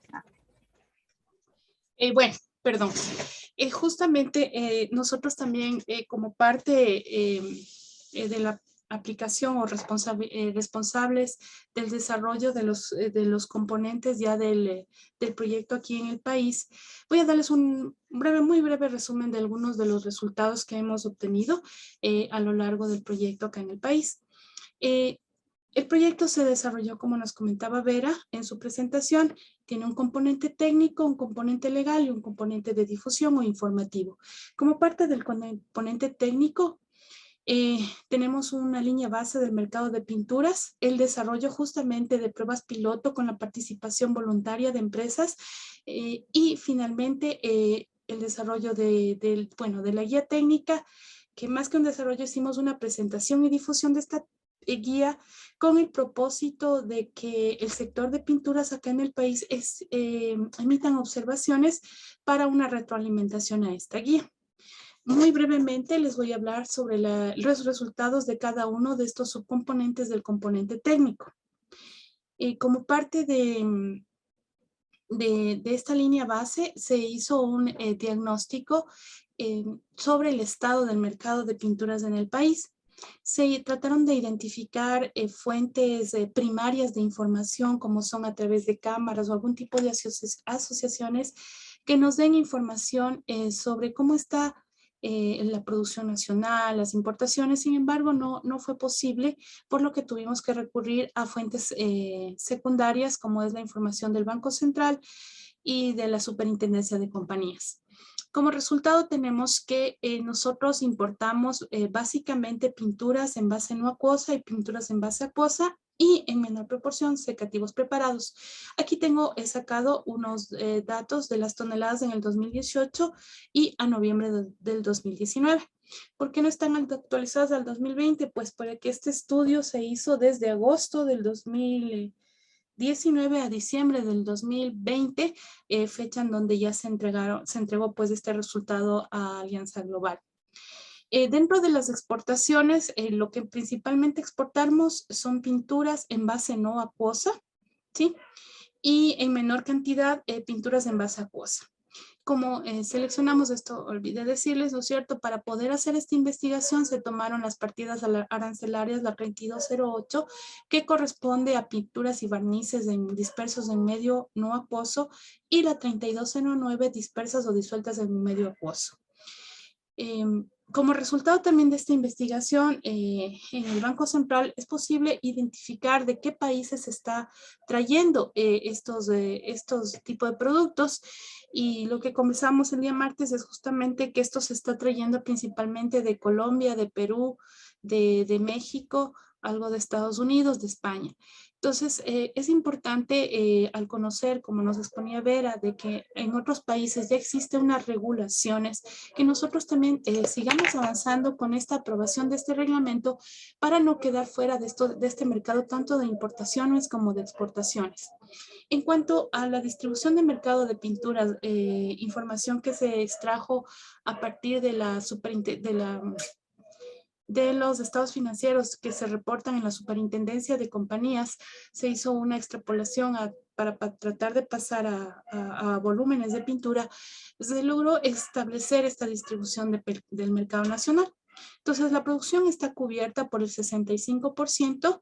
Bueno, perdón. Justamente nosotros también como parte de la aplicación o responsables del desarrollo de los componentes ya del proyecto aquí en el país, voy a darles un muy breve resumen de algunos de los resultados que hemos obtenido a lo largo del proyecto acá en el país. El proyecto se desarrolló, como nos comentaba Vera en su presentación, tiene un componente técnico, un componente legal y un componente de difusión o informativo. Como parte del componente técnico, tenemos una línea base del mercado de pinturas, el desarrollo justamente de pruebas piloto con la participación voluntaria de empresas y finalmente el desarrollo de la guía técnica, que más que un desarrollo hicimos una presentación y difusión de esta guía con el propósito de que el sector de pinturas acá en el país emitan observaciones para una retroalimentación a esta guía. Muy brevemente les voy a hablar sobre los resultados de cada uno de estos subcomponentes del componente técnico. Como parte de esta línea base se hizo un diagnóstico sobre el estado del mercado de pinturas en el país. Se trataron de identificar fuentes primarias de información, como son a través de cámaras o algún tipo de asociaciones que nos den información sobre cómo está la producción nacional, las importaciones. Sin embargo, no fue posible, por lo que tuvimos que recurrir a fuentes secundarias, como es la información del Banco Central y de la Superintendencia de Compañías. Como resultado tenemos que nosotros importamos básicamente pinturas en base no acuosa y pinturas en base acuosa y en menor proporción secativos preparados. Aquí he sacado unos datos de las toneladas en el 2018 y a noviembre del 2019. ¿Por qué no están actualizadas al 2020? Pues porque este estudio se hizo desde agosto del 2019 a diciembre del 2020, fecha en donde ya se entregó pues este resultado a Alianza Global. Dentro de las exportaciones, lo que principalmente exportamos son pinturas en base no acuosa, ¿sí? Y en menor cantidad, pinturas en base acuosa. Como seleccionamos esto, olvidé decirles, ¿no es cierto? Para poder hacer esta investigación se tomaron las partidas arancelarias, la 3208, que corresponde a pinturas y barnices dispersos en medio no acuoso, y la 3209, dispersas o disueltas en medio acuoso. Como resultado también de esta investigación, en el Banco Central es posible identificar de qué países se está trayendo estos tipos de productos, y lo que conversamos el día martes es justamente que esto se está trayendo principalmente de Colombia, de Perú, de México, algo de Estados Unidos, de España. Entonces, es importante al conocer, como nos exponía Vera, de que en otros países ya existen unas regulaciones, que nosotros también sigamos avanzando con esta aprobación de este reglamento para no quedar fuera de este mercado, tanto de importaciones como de exportaciones. En cuanto a la distribución de mercado de pinturas, información que se extrajo a partir de de los estados financieros que se reportan en la Superintendencia de Compañías, se hizo una extrapolación para tratar de pasar a volúmenes de pintura. Se logró establecer esta distribución del mercado nacional. Entonces, la producción está cubierta por el 65%,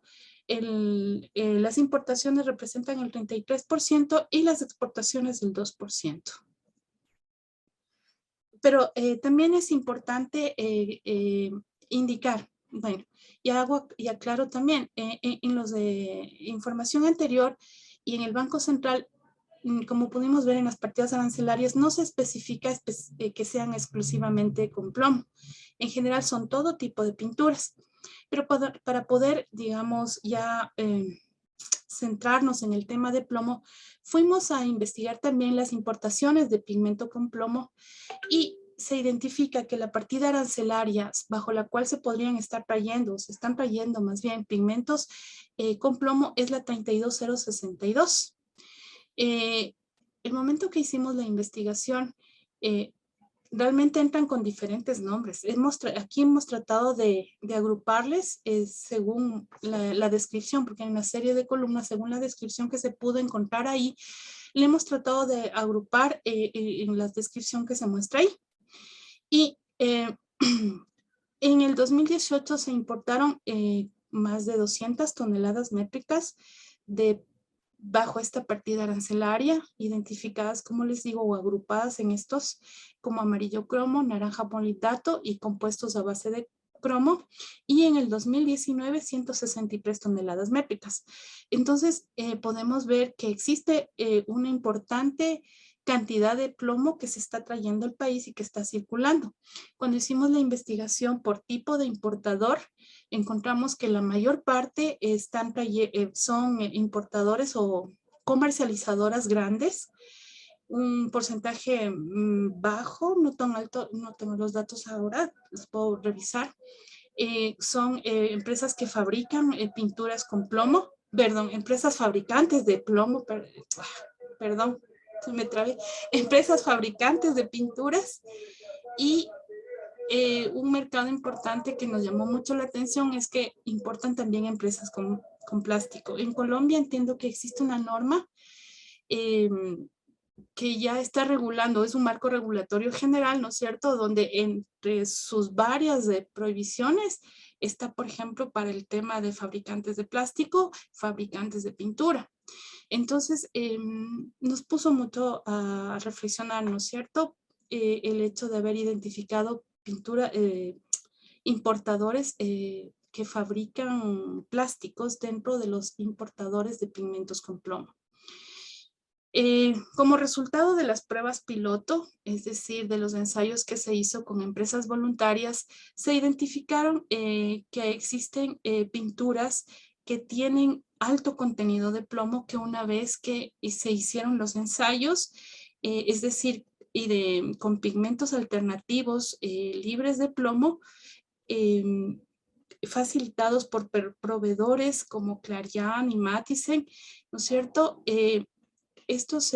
las importaciones representan el 33% y las exportaciones el 2%. Pero también es importante indicar, bueno, y aclaro también, en los de información anterior y en el Banco Central, como pudimos ver en las partidas arancelarias, no se especifica que sean exclusivamente con plomo. En general son todo tipo de pinturas, pero para poder, digamos, ya centrarnos en el tema de plomo, fuimos a investigar también las importaciones de pigmento con plomo, y se identifica que la partida arancelaria bajo la cual se están trayendo más bien pigmentos con plomo es la 32062. El momento que hicimos la investigación, realmente entran con diferentes nombres. Aquí hemos tratado de agruparles según la descripción, porque hay una serie de columnas, según la descripción que se pudo encontrar ahí, le hemos tratado de agrupar en la descripción que se muestra ahí. Y en el 2018 se importaron más de 200 toneladas métricas bajo esta partida arancelaria, identificadas, como les digo, o agrupadas en estos como amarillo cromo, naranja politato y compuestos a base de cromo, y en el 2019 163 toneladas métricas. Entonces podemos ver que existe una importante cantidad de plomo que se está trayendo al país y que está circulando. Cuando hicimos la investigación por tipo de importador, encontramos que la mayor parte son importadores o comercializadoras grandes, un porcentaje bajo, no tan alto, no tengo los datos ahora, los puedo revisar. Son empresas que fabrican pinturas con plomo, empresas fabricantes de plomo, perdón, se me trabé, empresas fabricantes de pinturas. Y un mercado importante que nos llamó mucho la atención es que importan también empresas con plástico. En Colombia entiendo que existe una norma que ya está regulando, es un marco regulatorio general, ¿no es cierto?, donde entre sus varias prohibiciones Está, por ejemplo, para el tema de fabricantes de plástico, fabricantes de pintura. Entonces, nos puso mucho a reflexionar, ¿no es cierto? El hecho de haber identificado importadores que fabrican plásticos dentro de los importadores de pigmentos con plomo. Como resultado de las pruebas piloto, es decir, de los ensayos que se hizo con empresas voluntarias, se identificaron que existen pinturas que tienen alto contenido de plomo, que una vez que se hicieron los ensayos, es decir, con pigmentos alternativos libres de plomo, facilitados por proveedores como Clarion y Matisen, ¿no es cierto? Estos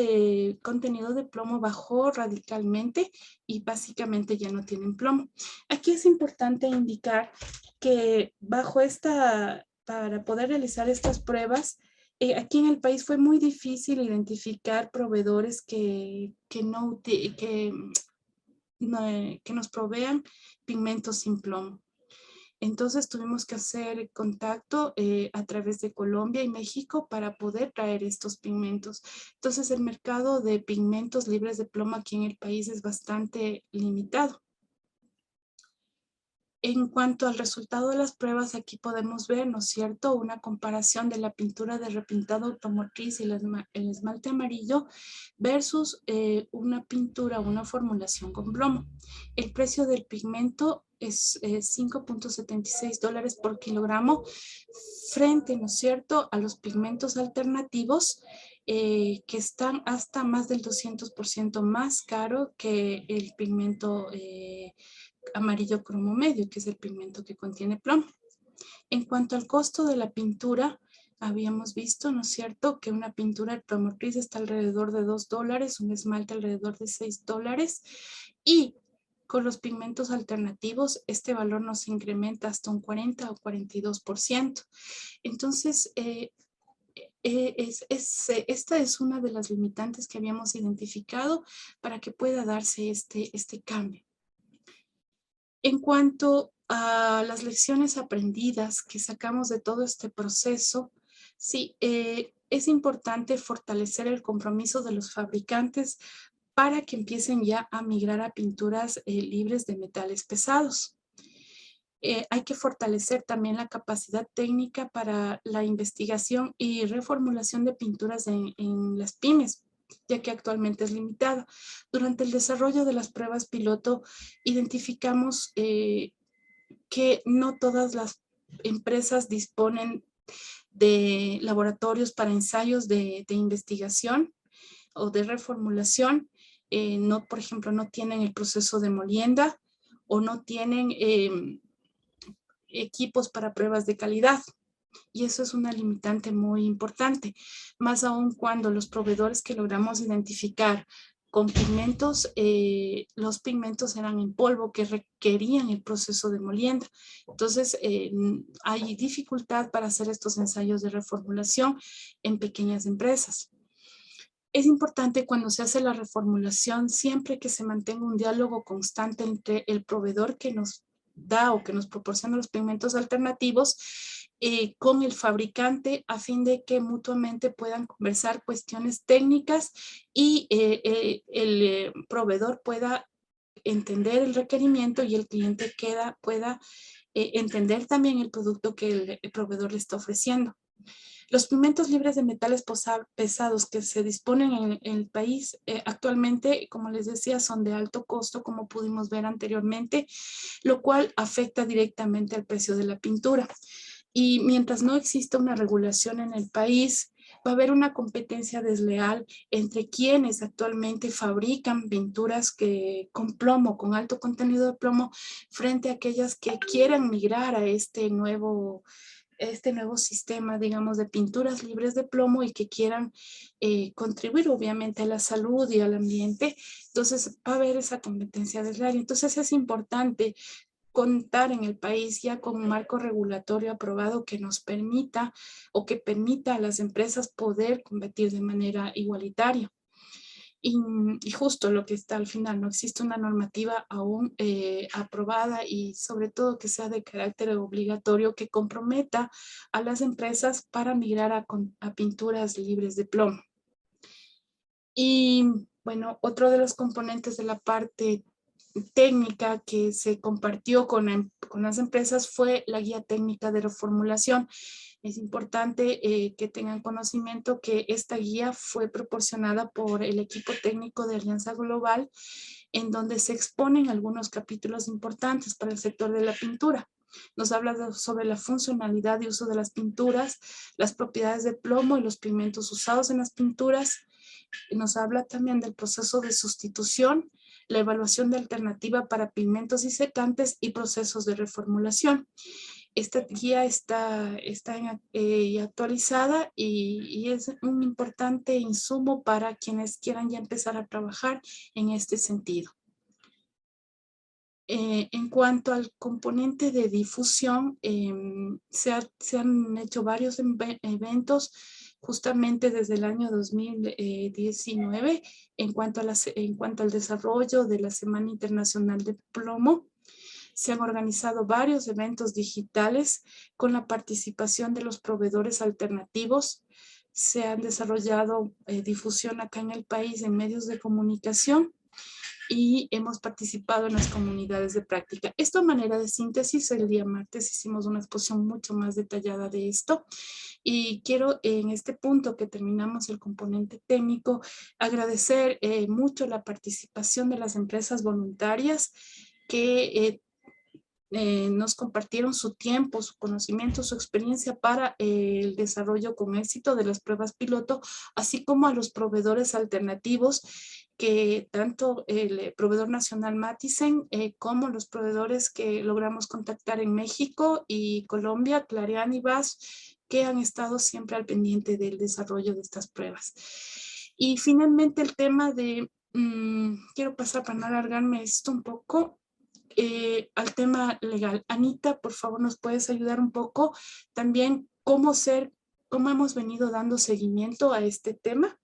contenidos de plomo bajó radicalmente y básicamente ya no tienen plomo. Aquí es importante indicar que para poder realizar estas pruebas, aquí en el país fue muy difícil identificar proveedores que nos provean pigmentos sin plomo. Entonces tuvimos que hacer contacto a través de Colombia y México para poder traer estos pigmentos. Entonces el mercado de pigmentos libres de plomo aquí en el país es bastante limitado. En cuanto al resultado de las pruebas, aquí podemos ver, ¿no es cierto?, una comparación de la pintura de repintado automotriz y el esmalte amarillo versus una pintura, una formulación con plomo. El precio del pigmento es $5.76 por kilogramo frente, ¿no es cierto?, a los pigmentos alternativos que están hasta más del 200% más caro que el pigmento amarillo cromo medio, que es el pigmento que contiene plomo. En cuanto al costo de la pintura, habíamos visto, ¿no es cierto?, que una pintura automotriz está alrededor de $2, un esmalte alrededor de $6, y con los pigmentos alternativos este valor nos incrementa hasta un 40 o 42%. Entonces, esta es una de las limitantes que habíamos identificado para que pueda darse este cambio. En cuanto a las lecciones aprendidas que sacamos de todo este proceso, sí, es importante fortalecer el compromiso de los fabricantes para que empiecen ya a migrar a pinturas libres de metales pesados. Hay que fortalecer también la capacidad técnica para la investigación y reformulación de pinturas en las pymes, ya que actualmente es limitada. Durante el desarrollo de las pruebas piloto, identificamos que no todas las empresas disponen de laboratorios para ensayos de investigación o de reformulación. Por ejemplo, no tienen el proceso de molienda o no tienen equipos para pruebas de calidad. Y eso es una limitante muy importante, más aún cuando los proveedores que logramos identificar con pigmentos, los pigmentos eran en polvo que requerían el proceso de molienda. Entonces, hay dificultad para hacer estos ensayos de reformulación en pequeñas empresas. Es importante cuando se hace la reformulación, siempre que se mantenga un diálogo constante entre el proveedor que nos da o que nos proporciona los pigmentos alternativos con el fabricante, a fin de que mutuamente puedan conversar cuestiones técnicas y el proveedor pueda entender el requerimiento y el cliente pueda entender también el producto que el proveedor le está ofreciendo. Los pigmentos libres de metales pesados que se disponen en el país actualmente, como les decía, son de alto costo, como pudimos ver anteriormente, lo cual afecta directamente al precio de la pintura. Y mientras no exista una regulación en el país, va a haber una competencia desleal entre quienes actualmente fabrican pinturas con plomo, con alto contenido de plomo, frente a aquellas que quieran migrar a este nuevo sistema, digamos, de pinturas libres de plomo y que quieran contribuir obviamente a la salud y al ambiente. Entonces va a haber esa competencia desleal. Entonces es importante contar en el país ya con un marco regulatorio aprobado que nos permita o que permita a las empresas poder competir de manera igualitaria. Y justo lo que está al final, no existe una normativa aún aprobada y sobre todo que sea de carácter obligatorio que comprometa a las empresas para migrar a pinturas libres de plomo. Y bueno, otro de los componentes de la parte técnica que se compartió con las empresas fue la guía técnica de reformulación. Es importante que tengan conocimiento que esta guía fue proporcionada por el equipo técnico de Alianza Global, en donde se exponen algunos capítulos importantes para el sector de la pintura. Nos habla sobre la funcionalidad y uso de las pinturas, las propiedades de plomo y los pigmentos usados en las pinturas. Nos habla también del proceso de sustitución, la evaluación de alternativa para pigmentos y secantes y procesos de reformulación. Esta guía está actualizada y es un importante insumo para quienes quieran ya empezar a trabajar en este sentido. En cuanto al componente de difusión, se han hecho varios eventos justamente desde el año 2019 en cuanto al desarrollo de la Semana Internacional de Plomo. Se han organizado varios eventos digitales con la participación de los proveedores alternativos. Se han desarrollado difusión acá en el país en medios de comunicación y hemos participado en las comunidades de práctica. Esto a manera de síntesis, el día martes hicimos una exposición mucho más detallada de esto y quiero en este punto que terminamos el componente técnico agradecer mucho la participación de las empresas voluntarias que nos compartieron su tiempo, su conocimiento, su experiencia para el desarrollo con éxito de las pruebas piloto, así como a los proveedores alternativos que tanto el proveedor nacional Matisen como los proveedores que logramos contactar en México y Colombia, Clarian y BAS, que han estado siempre al pendiente del desarrollo de estas pruebas. Y finalmente el tema de, quiero pasar para no alargarme esto un poco, al tema legal. Anita, por favor, ¿nos puedes ayudar un poco también cómo hemos venido dando seguimiento a este tema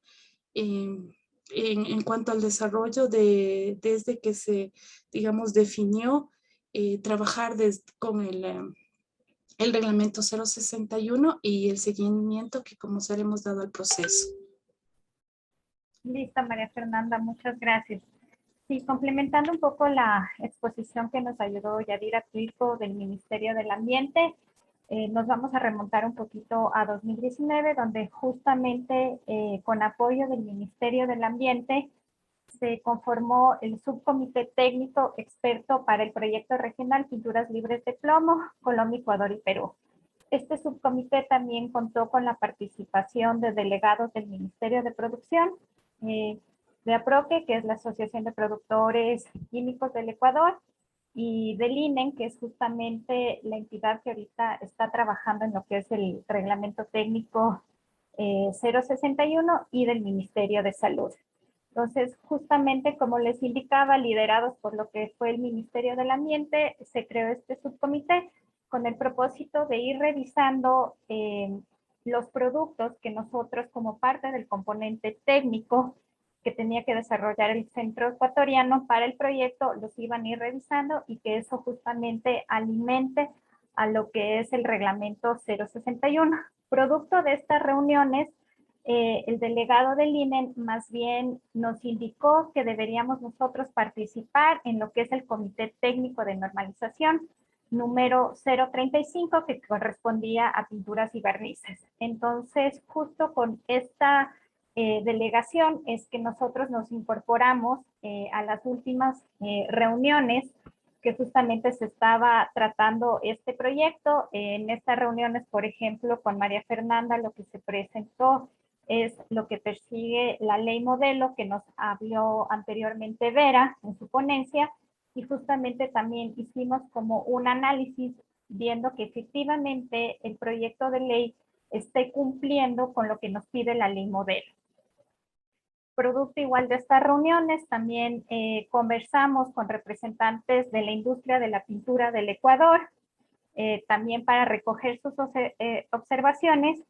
en cuanto al desarrollo desde que se, digamos, definió trabajar con el reglamento 061 y el seguimiento que como se hemos dado al proceso? Listo, María Fernanda, muchas gracias. Sí, complementando un poco la exposición que nos ayudó Yadira Tuico del Ministerio del Ambiente, nos vamos a remontar un poquito a 2019, donde justamente con apoyo del Ministerio del Ambiente se conformó el subcomité técnico experto para el proyecto regional Pinturas Libres de Plomo, Colombia, Ecuador y Perú. Este subcomité también contó con la participación de delegados del Ministerio de Producción, de APROQUE, que es la Asociación de Productores Químicos del Ecuador, y del INEN, que es justamente la entidad que ahorita está trabajando en lo que es el reglamento técnico 061 y del Ministerio de Salud. Entonces, justamente como les indicaba, liderados por lo que fue el Ministerio del Ambiente, se creó este subcomité con el propósito de ir revisando los productos que nosotros como parte del componente técnico que tenía que desarrollar el Centro Ecuatoriano para el proyecto, los iban a ir revisando y que eso justamente alimente a lo que es el reglamento 061. Producto de estas reuniones, el delegado del INEN más bien nos indicó que deberíamos nosotros participar en lo que es el Comité Técnico de Normalización número 035, que correspondía a pinturas y barnices. Entonces, justo con esta delegación es que nosotros nos incorporamos a las últimas reuniones que justamente se estaba tratando este proyecto. En estas reuniones, por ejemplo, con María Fernanda, lo que se presentó es lo que persigue la ley modelo que nos habló anteriormente Vera en su ponencia, y justamente también hicimos como un análisis viendo que efectivamente el proyecto de ley esté cumpliendo con lo que nos pide la ley modelo. Producto igual de estas reuniones, también conversamos con representantes de la industria de la pintura del Ecuador, también para recoger sus observaciones,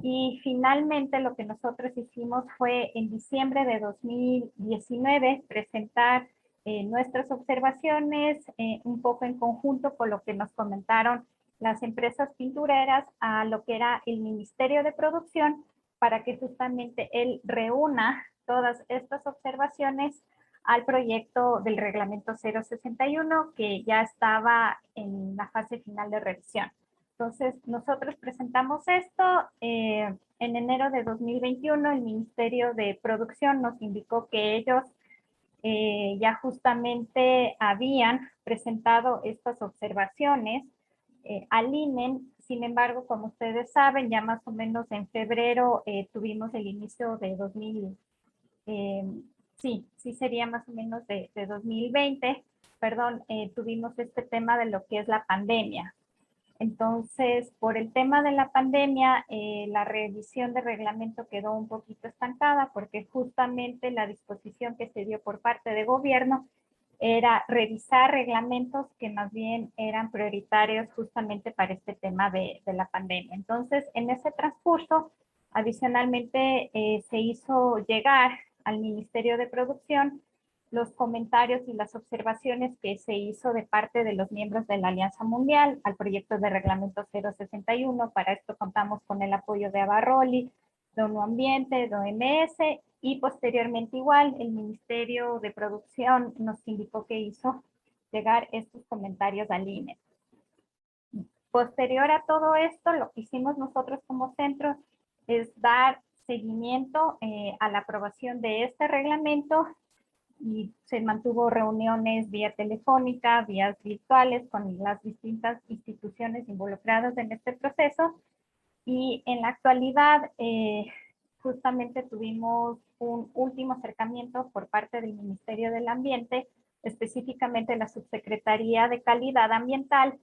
Y finalmente lo que nosotros hicimos fue en diciembre de 2019 presentar nuestras observaciones un poco en conjunto con lo que nos comentaron las empresas pintureras a lo que era el Ministerio de Producción, para que justamente él reúna todas estas observaciones al proyecto del reglamento 061, que ya estaba en la fase final de revisión. Entonces, nosotros presentamos esto. En enero de 2021, el Ministerio de Producción nos indicó que ellos ya justamente habían presentado estas observaciones al INE. Sin embargo, como ustedes saben, ya más o menos en febrero tuvimos el inicio de 2000, sí sería más o menos de 2020, perdón, tuvimos este tema de lo que es la pandemia. Entonces, por el tema de la pandemia, la revisión de reglamento quedó un poquito estancada porque justamente la disposición que se dio por parte de gobierno era revisar reglamentos que más bien eran prioritarios justamente para este tema de la pandemia. Entonces, en ese transcurso, adicionalmente se hizo llegar al Ministerio de Producción los comentarios y las observaciones que se hizo de parte de los miembros de la Alianza Mundial al proyecto de reglamento 061. Para esto contamos con el apoyo de Abarroli, de ONU Ambiente, de OMS, y posteriormente igual el Ministerio de Producción nos indicó que hizo llegar estos comentarios al INE. Posterior a todo esto, lo que hicimos nosotros como centro es dar seguimiento a la aprobación de este reglamento, y se mantuvo reuniones vía telefónica, vías virtuales con las distintas instituciones involucradas en este proceso. Y en la actualidad justamente tuvimos un último acercamiento por parte del Ministerio del Ambiente, específicamente la Subsecretaría de Calidad Ambiental,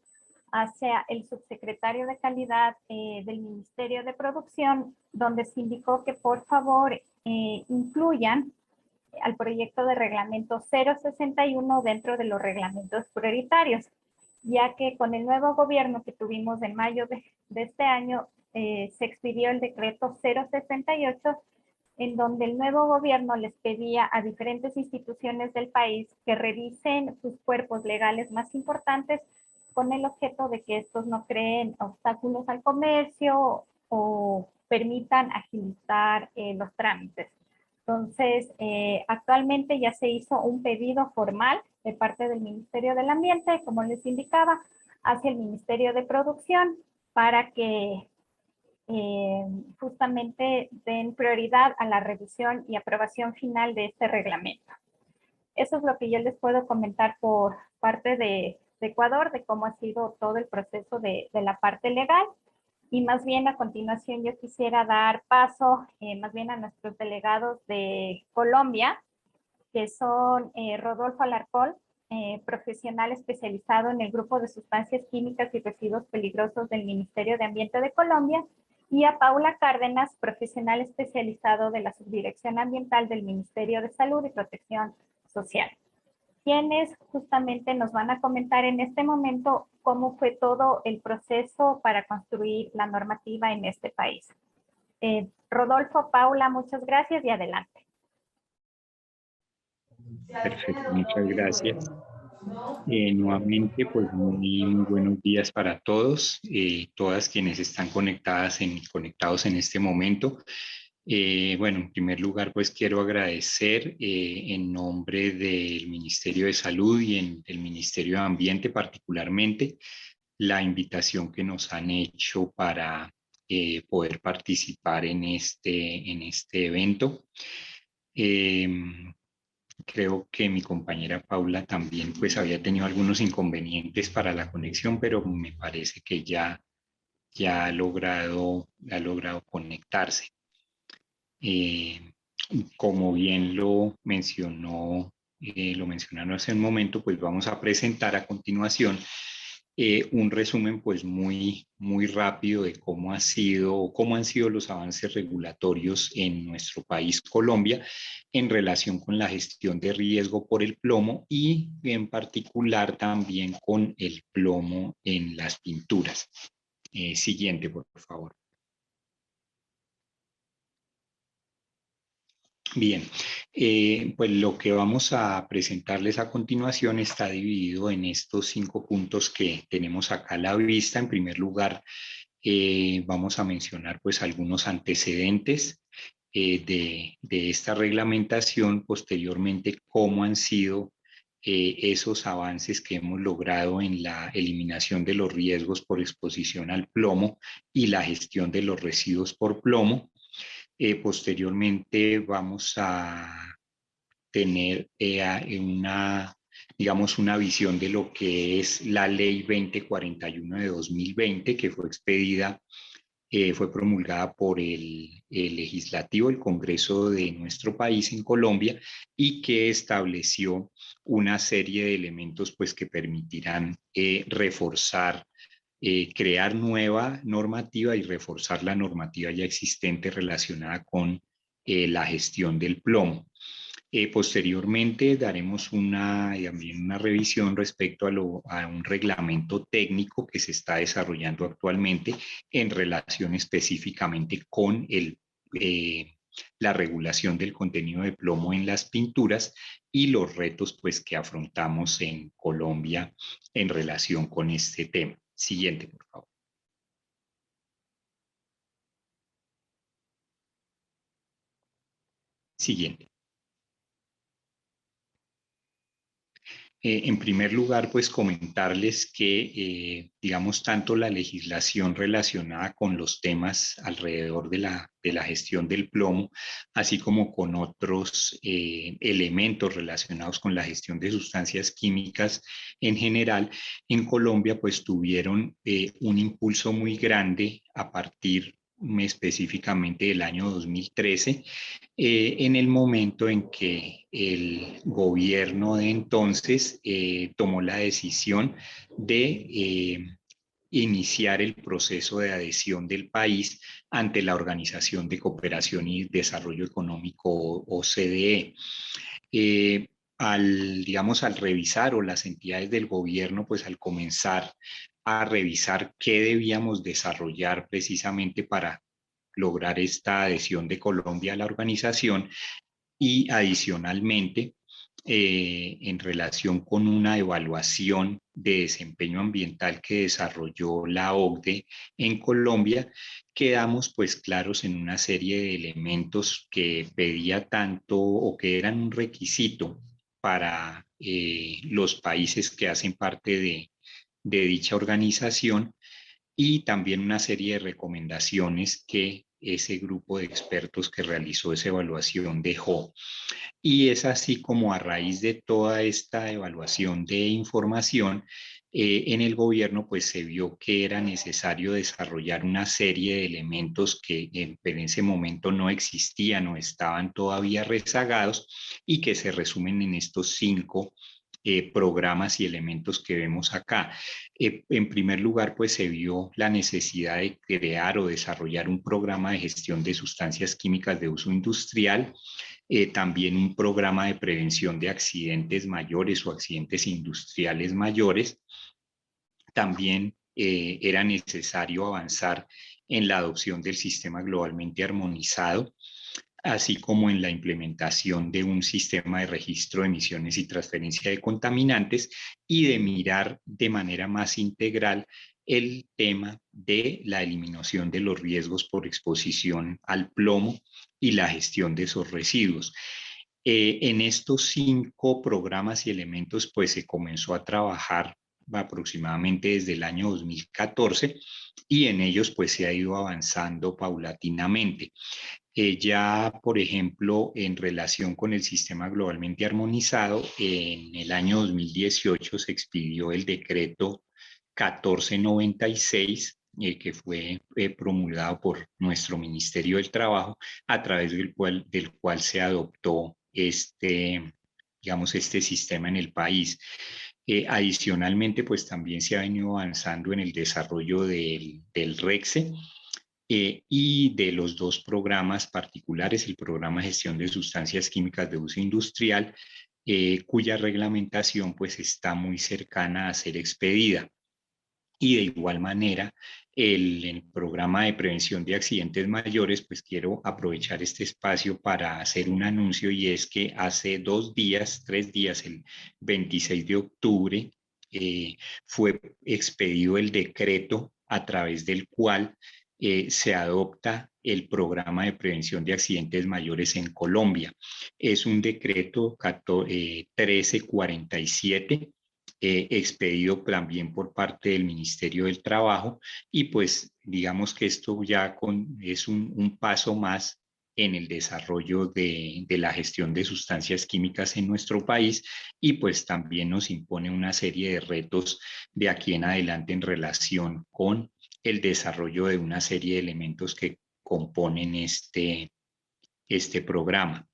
hacia el subsecretario de Calidad del Ministerio de Producción, donde se indicó que por favor incluyan al proyecto de reglamento 061 dentro de los reglamentos prioritarios, ya que con el nuevo gobierno que tuvimos en mayo de este año, se expidió el decreto 068, en donde el nuevo gobierno les pedía a diferentes instituciones del país que revisen sus cuerpos legales más importantes con el objeto de que estos no creen obstáculos al comercio o permitan agilizar los trámites. Entonces, actualmente ya se hizo un pedido formal de parte del Ministerio del Ambiente, como les indicaba, hacia el Ministerio de Producción para que justamente den prioridad a la revisión y aprobación final de este reglamento. Eso es lo que yo les puedo comentar por parte de Ecuador, de cómo ha sido todo el proceso de la parte legal. Y más bien a continuación yo quisiera dar paso más bien a nuestros delegados de Colombia, que son Rodolfo Alarcón, profesional especializado en el grupo de sustancias químicas y residuos peligrosos del Ministerio de Ambiente de Colombia, y a Paula Cárdenas, profesional especializado de la Subdirección Ambiental del Ministerio de Salud y Protección Social, quienes justamente nos van a comentar en este momento cómo fue todo el proceso para construir la normativa en este país. Rodolfo, Paula, muchas gracias y adelante. Perfecto, muchas gracias. Nuevamente, pues muy buenos días para todos, todas quienes están conectados en este momento. Bueno, en primer lugar, pues quiero agradecer en nombre del Ministerio de Salud y del Ministerio de Ambiente particularmente la invitación que nos han hecho para poder participar en este evento. Creo que mi compañera Paula también pues había tenido algunos inconvenientes para la conexión, pero me parece que ya ha logrado conectarse. Como bien lo mencionaron hace un momento, pues vamos a presentar a continuación un resumen pues muy rápido de cómo han sido los avances regulatorios en nuestro país, Colombia, en relación con la gestión de riesgo por el plomo y en particular también con el plomo en las pinturas. Siguiente, por favor. Bien, pues lo que vamos a presentarles a continuación está dividido en estos 5 puntos que tenemos acá a la vista. En primer lugar, vamos a mencionar pues algunos antecedentes de esta reglamentación, posteriormente cómo han sido esos avances que hemos logrado en la eliminación de los riesgos por exposición al plomo y la gestión de los residuos por plomo. Posteriormente vamos a tener digamos, una visión de lo que es la Ley 2041 de 2020, que fue expedida, fue promulgada por el Legislativo, el Congreso de nuestro país en Colombia, y que estableció una serie de elementos pues, que permitirán reforzar, crear nueva normativa y reforzar la normativa ya existente relacionada con la gestión del plomo. Posteriormente daremos también una revisión respecto a un reglamento técnico que se está desarrollando actualmente en relación específicamente con la regulación del contenido de plomo en las pinturas y los retos pues, que afrontamos en Colombia en relación con este tema. Siguiente, por favor. Siguiente. En primer lugar, pues comentarles que, digamos, tanto la legislación relacionada con los temas alrededor de la gestión del plomo, así como con otros elementos relacionados con la gestión de sustancias químicas en general, en Colombia, pues tuvieron un impulso muy grande a partir específicamente del año 2013, en el momento en que el gobierno de entonces tomó la decisión de iniciar el proceso de adhesión del país ante la Organización de Cooperación y Desarrollo Económico, OCDE. Digamos, al revisar, o las entidades del gobierno, pues al comenzar a revisar qué debíamos desarrollar precisamente para lograr esta adhesión de Colombia a la organización, y adicionalmente en relación con una evaluación de desempeño ambiental que desarrolló la OCDE en Colombia, quedamos pues claros en una serie de elementos que pedía tanto, o que eran un requisito para los países que hacen parte de dicha organización, y también una serie de recomendaciones que ese grupo de expertos que realizó esa evaluación dejó. Y es así como, a raíz de toda esta evaluación de información, en el gobierno pues se vio que era necesario desarrollar una serie de elementos que en ese momento no existían o estaban todavía rezagados, y que se resumen en estos 5 programas y elementos que vemos acá. En primer lugar, pues se vio la necesidad de crear o desarrollar un programa de gestión de sustancias químicas de uso industrial, también un programa de prevención de accidentes mayores o accidentes industriales mayores. También era necesario avanzar en la adopción del sistema globalmente armonizado, así como en la implementación de un sistema de registro de emisiones y transferencia de contaminantes, y de mirar de manera más integral el tema de la eliminación de los riesgos por exposición al plomo y la gestión de esos residuos. En estos 5 programas y elementos pues se comenzó a trabajar aproximadamente desde el año 2014, y en ellos pues se ha ido avanzando paulatinamente. Ya, por ejemplo, en relación con el sistema globalmente armonizado, en el año 2018 se expidió el decreto 1496, que fue promulgado por nuestro Ministerio del Trabajo, a través del cual se adoptó digamos, este sistema en el país. Adicionalmente, pues también se ha venido avanzando en el desarrollo del RECSE, y de los 2 programas particulares, el programa de gestión de sustancias químicas de uso industrial, cuya reglamentación pues está muy cercana a ser expedida. Y de igual manera, el programa de prevención de accidentes mayores, pues quiero aprovechar este espacio para hacer un anuncio, y es que hace 3 días, el 26 de octubre, fue expedido el decreto a través del cual se adopta el programa de prevención de accidentes mayores en Colombia. Es un decreto 1347, expedido también por parte del Ministerio del Trabajo, y pues digamos que esto ya es un paso más en el desarrollo de la gestión de sustancias químicas en nuestro país, y pues también nos impone una serie de retos de aquí en adelante en relación con el desarrollo de una serie de elementos que componen este programa.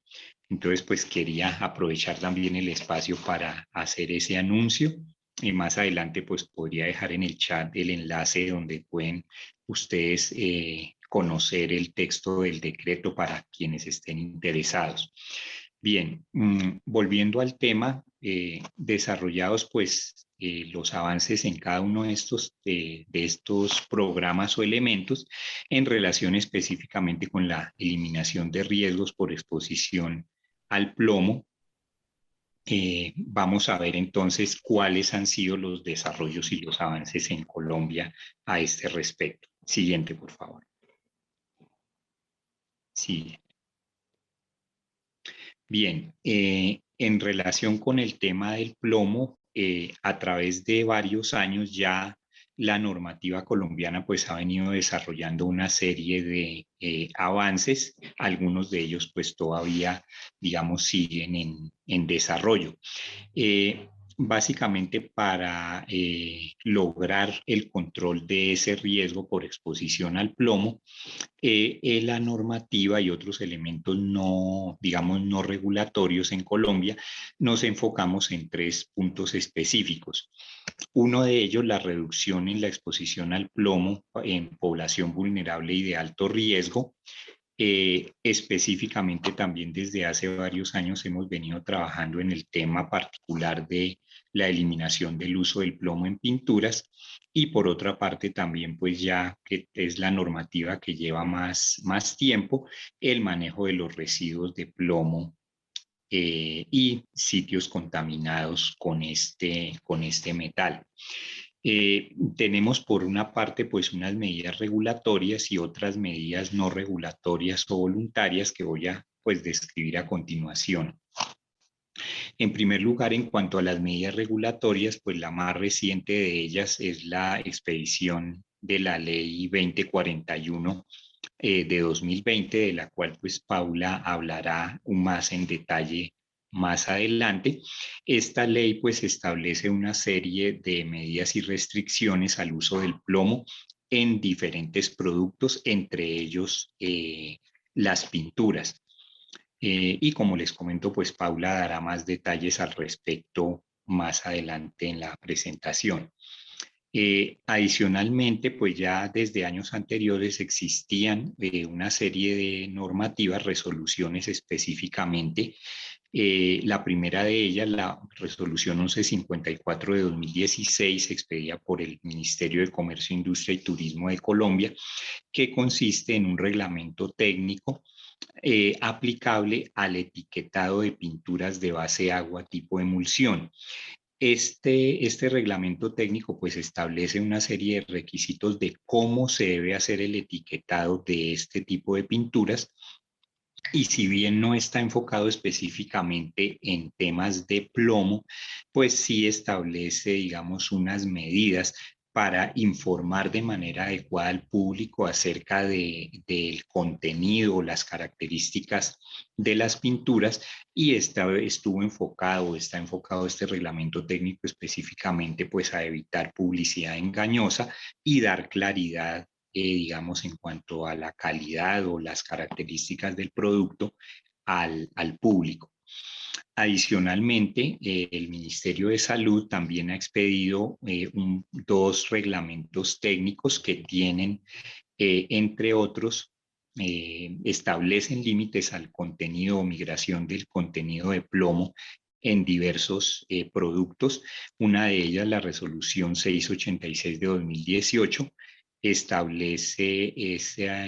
Entonces, pues quería aprovechar también el espacio para hacer ese anuncio, y más adelante pues podría dejar en el chat el enlace donde pueden ustedes conocer el texto del decreto para quienes estén interesados. Bien, volviendo al tema, desarrollados pues los avances en cada uno de estos programas o elementos en relación específicamente con la eliminación de riesgos por exposición al plomo. Vamos a ver entonces cuáles han sido los desarrollos y los avances en Colombia a este respecto. Siguiente, por favor. Sí. Bien, en relación con el tema del plomo, a través de varios años ya la normativa colombiana pues ha venido desarrollando una serie de avances, algunos de ellos pues todavía, digamos, siguen en desarrollo. Básicamente para lograr el control de ese riesgo por exposición al plomo, la normativa y otros elementos no, digamos, no regulatorios en Colombia, nos enfocamos en 3 puntos específicos. Uno de ellos, la reducción en la exposición al plomo en población vulnerable y de alto riesgo. Específicamente también desde hace varios años hemos venido trabajando en el tema particular de la eliminación del uso del plomo en pinturas, y por otra parte también pues ya que es la normativa que lleva más tiempo, el manejo de los residuos de plomo y sitios contaminados con este metal. Tenemos por una parte pues unas medidas regulatorias y otras medidas no regulatorias o voluntarias que voy a pues describir a continuación. En primer lugar, en cuanto a las medidas regulatorias, pues la más reciente de ellas es la expedición de la ley 2041 de 2020, de la cual pues Paula hablará más en detalle más adelante. Esta ley pues establece una serie de medidas y restricciones al uso del plomo en diferentes productos, entre ellos las pinturas. Y como les comento, pues Paula dará más detalles al respecto más adelante en la presentación. Adicionalmente, pues ya desde años anteriores existían una serie de normativas, resoluciones específicamente. La primera de ellas, la resolución 1154 de 2016, expedida por el Ministerio de Comercio, Industria y Turismo de Colombia, que consiste en un reglamento técnico aplicable al etiquetado de pinturas de base agua tipo emulsión. Este reglamento técnico pues establece una serie de requisitos de cómo se debe hacer el etiquetado de este tipo de pinturas, y si bien no está enfocado específicamente en temas de plomo, pues sí establece, digamos, unas medidas para informar de manera adecuada al público acerca del contenido, las características de las pinturas, y está enfocado este reglamento técnico específicamente pues a evitar publicidad engañosa y dar claridad digamos, en cuanto a la calidad o las características del producto al público. Adicionalmente, el Ministerio de Salud también ha expedido 2 reglamentos técnicos que tienen, entre otros, establecen límites al contenido o migración del contenido de plomo en diversos productos. Una de ellas, la resolución 686 de 2018, establece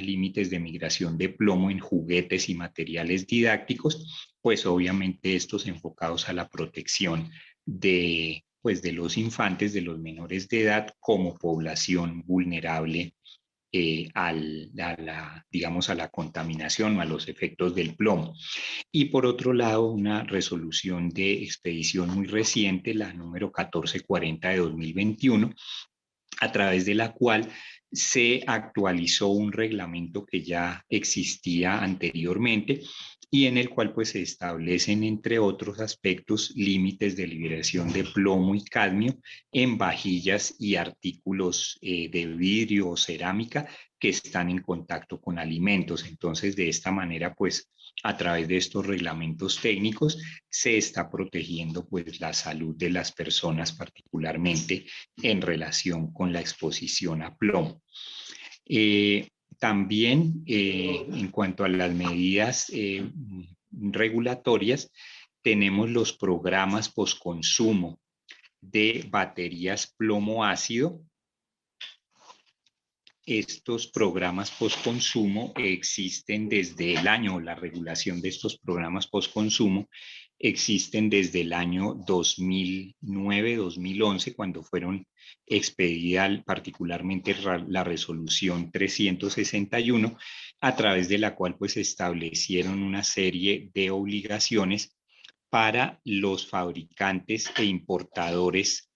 límites de migración de plomo en juguetes y materiales didácticos, pues obviamente estos enfocados a la protección de los infantes, de los menores de edad, como población vulnerable digamos, a la contaminación o a los efectos del plomo. Y por otro lado, una resolución de expedición muy reciente, la número 1440 de 2021, a través de la cual se actualizó un reglamento que ya existía anteriormente y en el cual pues se establecen, entre otros aspectos, límites de liberación de plomo y cadmio en vajillas y artículos de vidrio o cerámica que están en contacto con alimentos. Entonces, de esta manera, pues, a través de estos reglamentos técnicos se está protegiendo pues la salud de las personas, particularmente en relación con la exposición a plomo. También en cuanto a las medidas regulatorias, tenemos los programas postconsumo de baterías plomo ácido. Estos programas postconsumo existen desde el año, la regulación de estos programas postconsumo existen desde el año 2009-2011, cuando fueron expedida particularmente la resolución 361, a través de la cual pues establecieron una serie de obligaciones para los fabricantes e importadores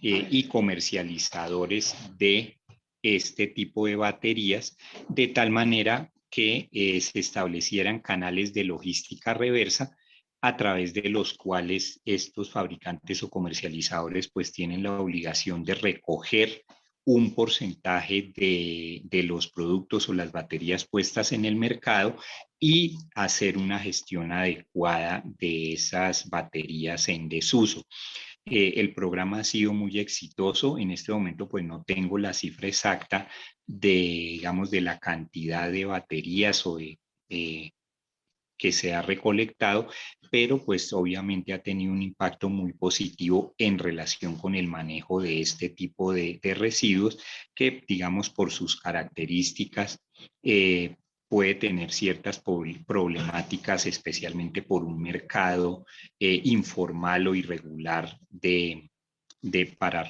y comercializadores de este tipo de baterías, de tal manera que se establecieran canales de logística reversa a través de los cuales estos fabricantes o comercializadores pues tienen la obligación de recoger un porcentaje de los productos o las baterías puestas en el mercado y hacer una gestión adecuada de esas baterías en desuso. El programa ha sido muy exitoso. En este momento pues no tengo la cifra exacta digamos, de la cantidad de baterías o que se ha recolectado, pero pues obviamente ha tenido un impacto muy positivo en relación con el manejo de este tipo de residuos que, digamos, por sus características, puede tener ciertas problemáticas, especialmente por un mercado informal o irregular para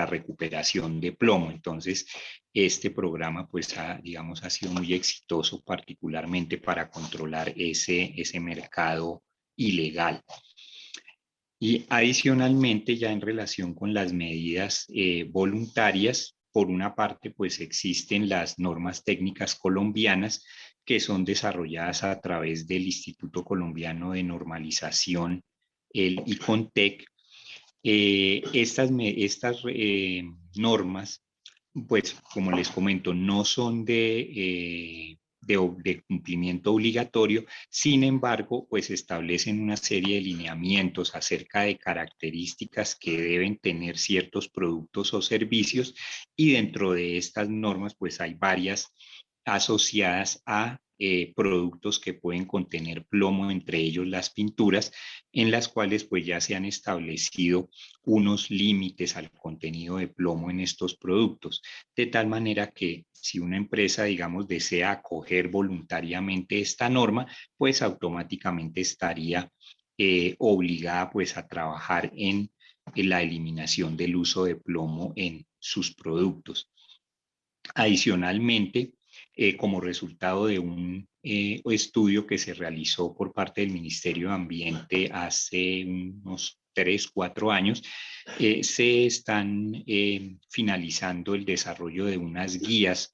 recuperación de plomo. Entonces, este programa pues digamos, ha sido muy exitoso, particularmente para controlar ese mercado ilegal. Y adicionalmente, ya en relación con las medidas voluntarias, por una parte, pues existen las normas técnicas colombianas que son desarrolladas a través del Instituto Colombiano de Normalización, el ICONTEC. Estas normas, pues como les comento, no son de cumplimiento obligatorio, sin embargo, pues establecen una serie de lineamientos acerca de características que deben tener ciertos productos o servicios, y dentro de estas normas, pues hay varias asociadas a productos que pueden contener plomo, entre ellos las pinturas, en las cuales pues ya se han establecido unos límites al contenido de plomo en estos productos, de tal manera que si una empresa, digamos, desea acoger voluntariamente esta norma, pues automáticamente estaría obligada pues a trabajar en la eliminación del uso de plomo en sus productos. Adicionalmente, como resultado de un estudio que se realizó por parte del Ministerio de Ambiente hace unos 3-4 años, se están finalizando el desarrollo de unas guías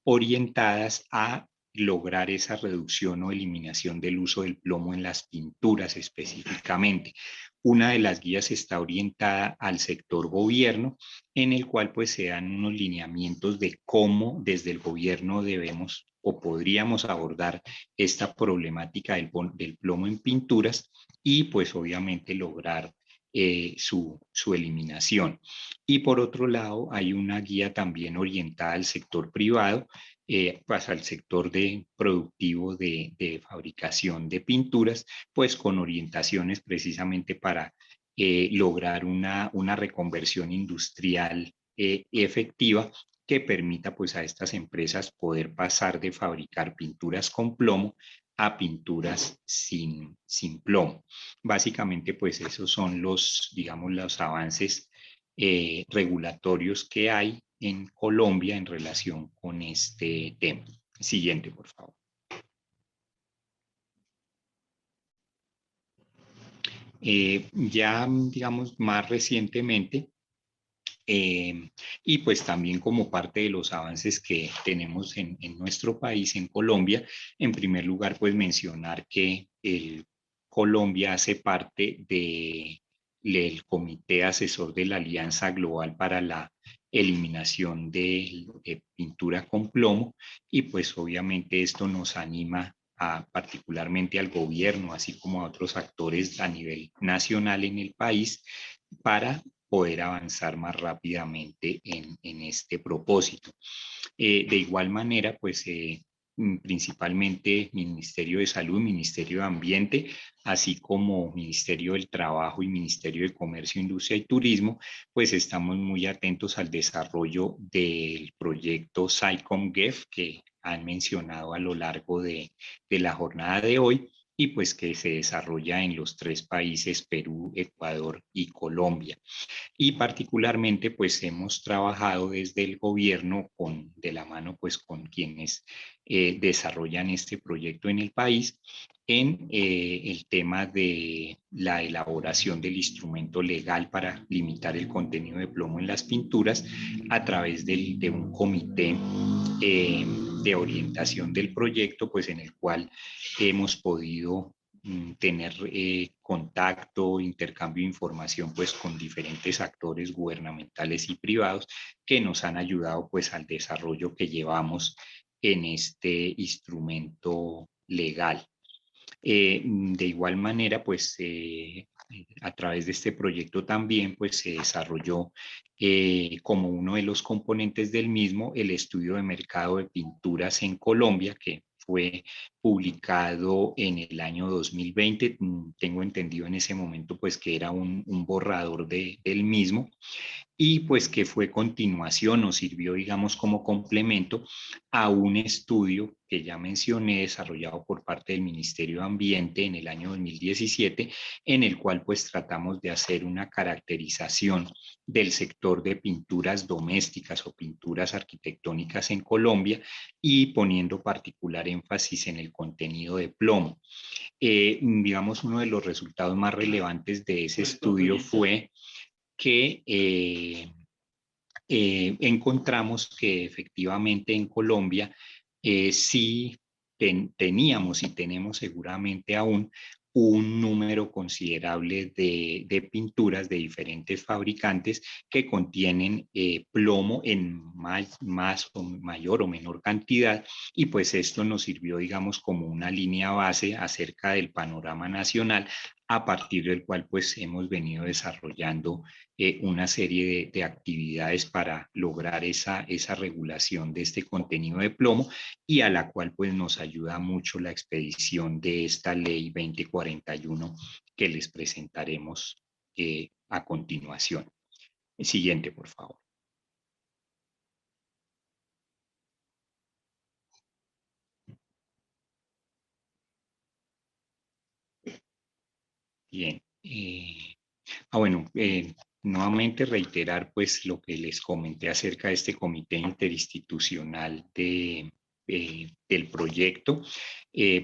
orientadas a lograr esa reducción o eliminación del uso del plomo en las pinturas específicamente. Una de las guías está orientada al sector gobierno, en el cual pues se dan unos lineamientos de cómo desde el gobierno debemos o podríamos abordar esta problemática del plomo en pinturas y pues obviamente lograr su eliminación. Y por otro lado, hay una guía también orientada al sector privado pues al sector productivo de fabricación de pinturas, pues con orientaciones precisamente para lograr una reconversión industrial efectiva que permita pues a estas empresas poder pasar de fabricar pinturas con plomo a pinturas sin plomo. Básicamente pues esos son los, digamos, los avances regulatorios que hay en Colombia en relación con este tema. Siguiente, por favor. Ya, digamos, más recientemente, y pues también como parte de los avances que tenemos en nuestro país, en Colombia, en primer lugar, pues mencionar que Colombia hace parte del Comité Asesor de la Alianza Global para la Eliminación de Pintura con Plomo, y pues obviamente esto nos anima particularmente al gobierno, así como a otros actores a nivel nacional en el país, para poder avanzar más rápidamente en este propósito. De igual manera, pues principalmente Ministerio de Salud, Ministerio de Ambiente, así como Ministerio del Trabajo y Ministerio de Comercio, Industria y Turismo, pues estamos muy atentos al desarrollo del proyecto SAICOM-GEF que han mencionado a lo largo de la jornada de hoy, y pues que se desarrolla en los 3 países, Perú, Ecuador y Colombia. Y particularmente pues hemos trabajado desde el gobierno de la mano pues con quienes desarrollan este proyecto en el país en el tema de la elaboración del instrumento legal para limitar el contenido de plomo en las pinturas a través de un comité de orientación del proyecto, pues en el cual hemos podido tener contacto, intercambio de información pues con diferentes actores gubernamentales y privados que nos han ayudado pues al desarrollo que llevamos en este instrumento legal. De igual manera pues a través de este proyecto también pues se desarrolló como uno de los componentes del mismo el estudio de mercado de pinturas en Colombia, que fue publicado en el año 2020. Tengo entendido en ese momento pues que era un borrador del mismo, y pues que fue continuación o sirvió, digamos, como complemento a un estudio que ya mencioné, desarrollado por parte del Ministerio de Ambiente en el año 2017, en el cual pues tratamos de hacer una caracterización del sector de pinturas domésticas o pinturas arquitectónicas en Colombia, y poniendo particular énfasis en el contenido de plomo. Digamos, uno de los resultados más relevantes de ese estudio fue que encontramos que efectivamente en Colombia sí teníamos y tenemos seguramente aún un número considerable de pinturas de diferentes fabricantes que contienen plomo en más o mayor o menor cantidad, y pues esto nos sirvió, digamos, como una línea base acerca del panorama nacional, a partir del cual pues hemos venido desarrollando una serie de actividades para lograr esa regulación de este contenido de plomo, y a la cual pues nos ayuda mucho la expedición de esta ley 2041 que les presentaremos a continuación. Siguiente, por favor. Bien. Bueno, nuevamente reiterar pues lo que les comenté acerca de este comité interinstitucional del proyecto.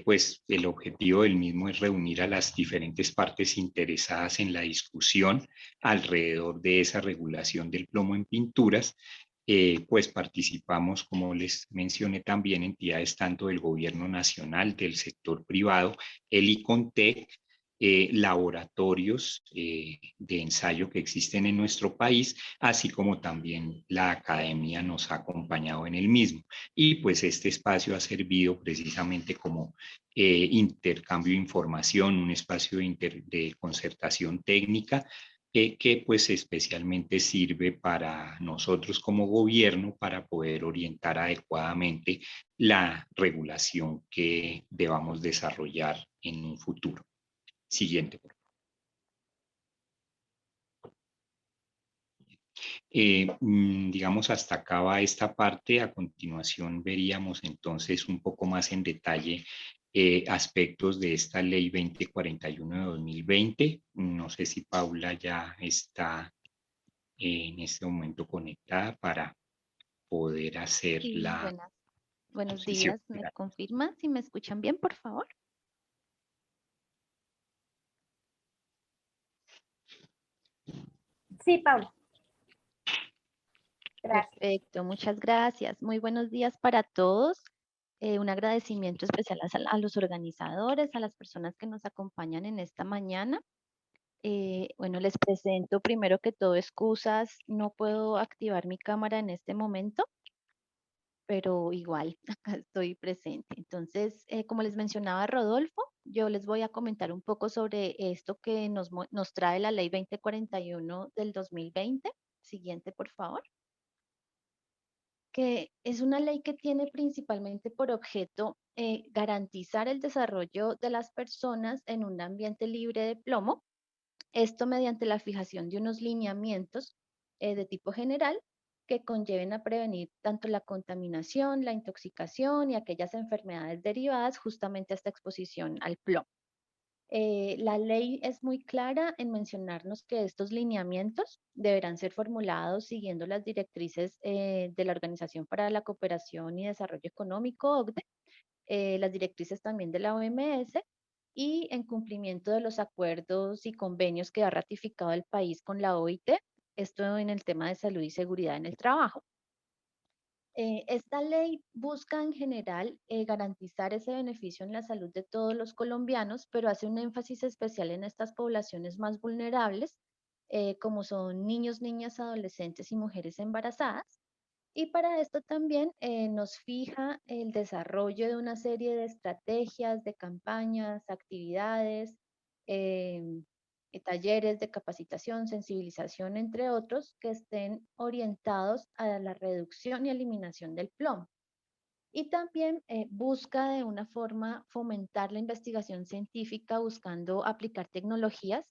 Pues el objetivo del mismo es reunir a las diferentes partes interesadas en la discusión alrededor de esa regulación del plomo en pinturas. Pues participamos, como les mencioné, también entidades tanto del gobierno nacional, del sector privado, el ICONTEC, laboratorios de ensayo que existen en nuestro país, así como también la academia nos ha acompañado en el mismo. Y pues este espacio ha servido precisamente como intercambio de información, un espacio de concertación técnica, que pues especialmente sirve para nosotros como gobierno para poder orientar adecuadamente la regulación que debamos desarrollar en un futuro. Siguiente, por favor. Digamos, hasta acá va esta parte. A continuación veríamos entonces un poco más en detalle aspectos de esta ley 2041 de 2020. No sé si Paula ya está en este momento conectada para poder hacer Sí, la buenos exposición. días. ¿Me confirman si me escuchan bien, por favor? Sí, Paula. Gracias. Perfecto, muchas gracias. Muy buenos días para todos. Un agradecimiento especial a los organizadores, a las personas que nos acompañan en esta mañana. Bueno, les presento primero que todo excusas. No puedo activar mi cámara en este momento, pero igual acá estoy presente. Entonces, como les mencionaba Rodolfo, yo les voy a comentar un poco sobre esto que nos trae la ley 2041 del 2020. Siguiente, por favor. Que es una ley que tiene principalmente por objeto garantizar el desarrollo de las personas en un ambiente libre de plomo, esto mediante la fijación de unos lineamientos de tipo general que conlleven a prevenir tanto la contaminación, la intoxicación y aquellas enfermedades derivadas justamente a esta exposición al plomo. La ley es muy clara en mencionarnos que estos lineamientos deberán ser formulados siguiendo las directrices de la Organización para la Cooperación y Desarrollo Económico, OCDE, las directrices también de la OMS y en cumplimiento de los acuerdos y convenios que ha ratificado el país con la OIT, esto en el tema de salud y seguridad en el trabajo. Esta ley busca en general garantizar ese beneficio en la salud de todos los colombianos, pero hace un énfasis especial en estas poblaciones más vulnerables, como son niños, niñas, adolescentes y mujeres embarazadas. Y para esto también nos fija el desarrollo de una serie de estrategias, de campañas, actividades, em, talleres de capacitación, sensibilización, entre otros, que estén orientados a la reducción y eliminación del plomo. Y también busca de una forma fomentar la investigación científica buscando aplicar tecnologías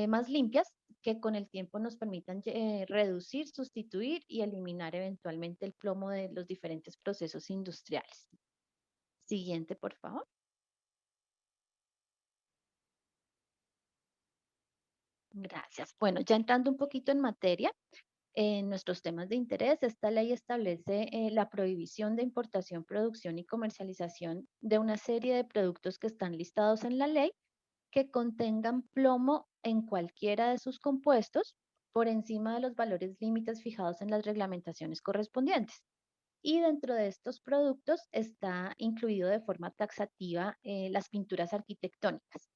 más limpias que con el tiempo nos permitan reducir, sustituir y eliminar eventualmente el plomo de los diferentes procesos industriales. Siguiente, por favor. Gracias. Bueno, ya entrando un poquito en materia, en nuestros temas de interés, esta ley establece la prohibición de importación, producción y comercialización de una serie de productos que están listados en la ley que contengan plomo en cualquiera de sus compuestos por encima de los valores límites fijados en las reglamentaciones correspondientes. Y dentro de estos productos está incluido de forma taxativa las pinturas arquitectónicas.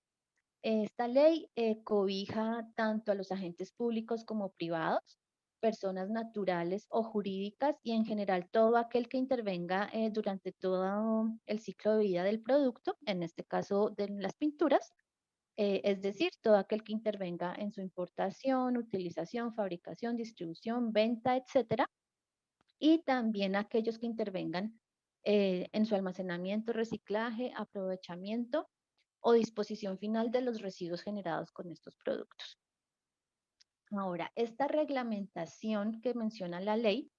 Esta ley cobija tanto a los agentes públicos como privados, personas naturales o jurídicas y en general todo aquel que intervenga durante todo el ciclo de vida del producto, en este caso de las pinturas, es decir, todo aquel que intervenga en su importación, utilización, fabricación, distribución, venta, etcétera, y también aquellos que intervengan en su almacenamiento, reciclaje, aprovechamiento o disposición final de los residuos generados con estos productos. Ahora, esta reglamentación que menciona la ley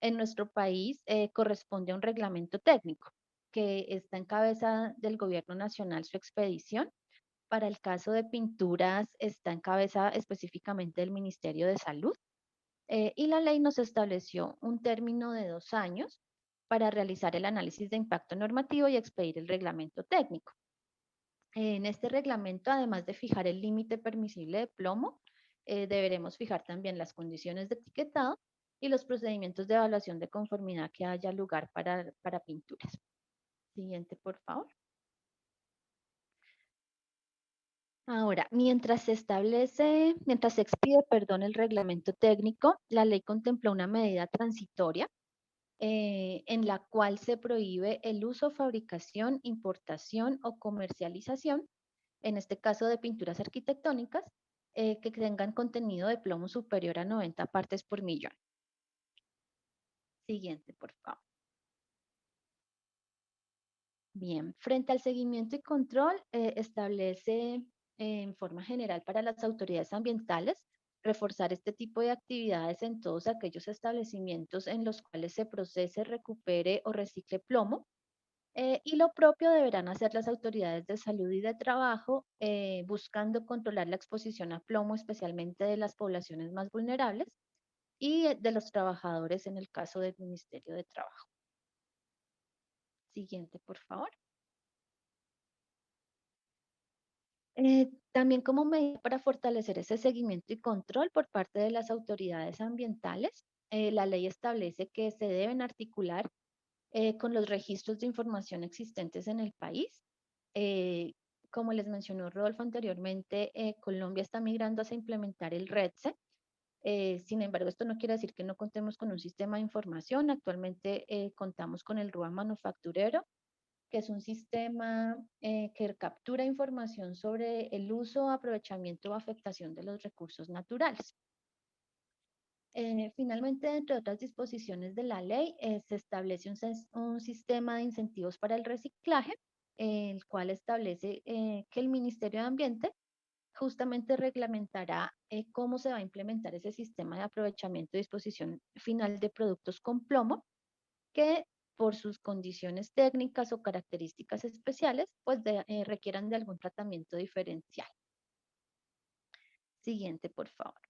en nuestro país corresponde a un reglamento técnico que está en cabeza del Gobierno Nacional, su expedición. Para el caso de pinturas está en cabeza específicamente del Ministerio de Salud y la ley nos estableció un término de 2 años para realizar el análisis de impacto normativo y expedir el reglamento técnico. En este reglamento, además de fijar el límite permisible de plomo, deberemos fijar también las condiciones de etiquetado y los procedimientos de evaluación de conformidad que haya lugar para pinturas. Siguiente, por favor. Ahora, mientras se expide, perdón, el reglamento técnico, la ley contempla una medida transitoria en la cual se prohíbe el uso, fabricación, importación o comercialización, en este caso de pinturas arquitectónicas, que tengan contenido de plomo superior a 90 partes por millón. Siguiente, por favor. Bien, frente al seguimiento y control, establece en forma general para las autoridades ambientales reforzar este tipo de actividades en todos aquellos establecimientos en los cuales se procese, recupere o recicle plomo. Y lo propio deberán hacer las autoridades de salud y de trabajo, buscando controlar la exposición a plomo, especialmente de las poblaciones más vulnerables y de los trabajadores en el caso del Ministerio de Trabajo. Siguiente, por favor. También como medida para fortalecer ese seguimiento y control por parte de las autoridades ambientales, la ley establece que se deben articular con los registros de información existentes en el país. Como les mencionó Rodolfo anteriormente, Colombia está migrando hacia implementar el REDSE. Sin embargo, esto no quiere decir que no contemos con un sistema de información. Actualmente contamos con el RUA manufacturero, que es un sistema que captura información sobre el uso, aprovechamiento o afectación de los recursos naturales. Finalmente, entre otras disposiciones de la ley, se establece un sistema de incentivos para el reciclaje, el cual establece que el Ministerio de Ambiente justamente reglamentará cómo se va a implementar ese sistema de aprovechamiento y disposición final de productos con plomo, que por sus condiciones técnicas o características especiales, pues requieran de algún tratamiento diferencial. Siguiente, por favor.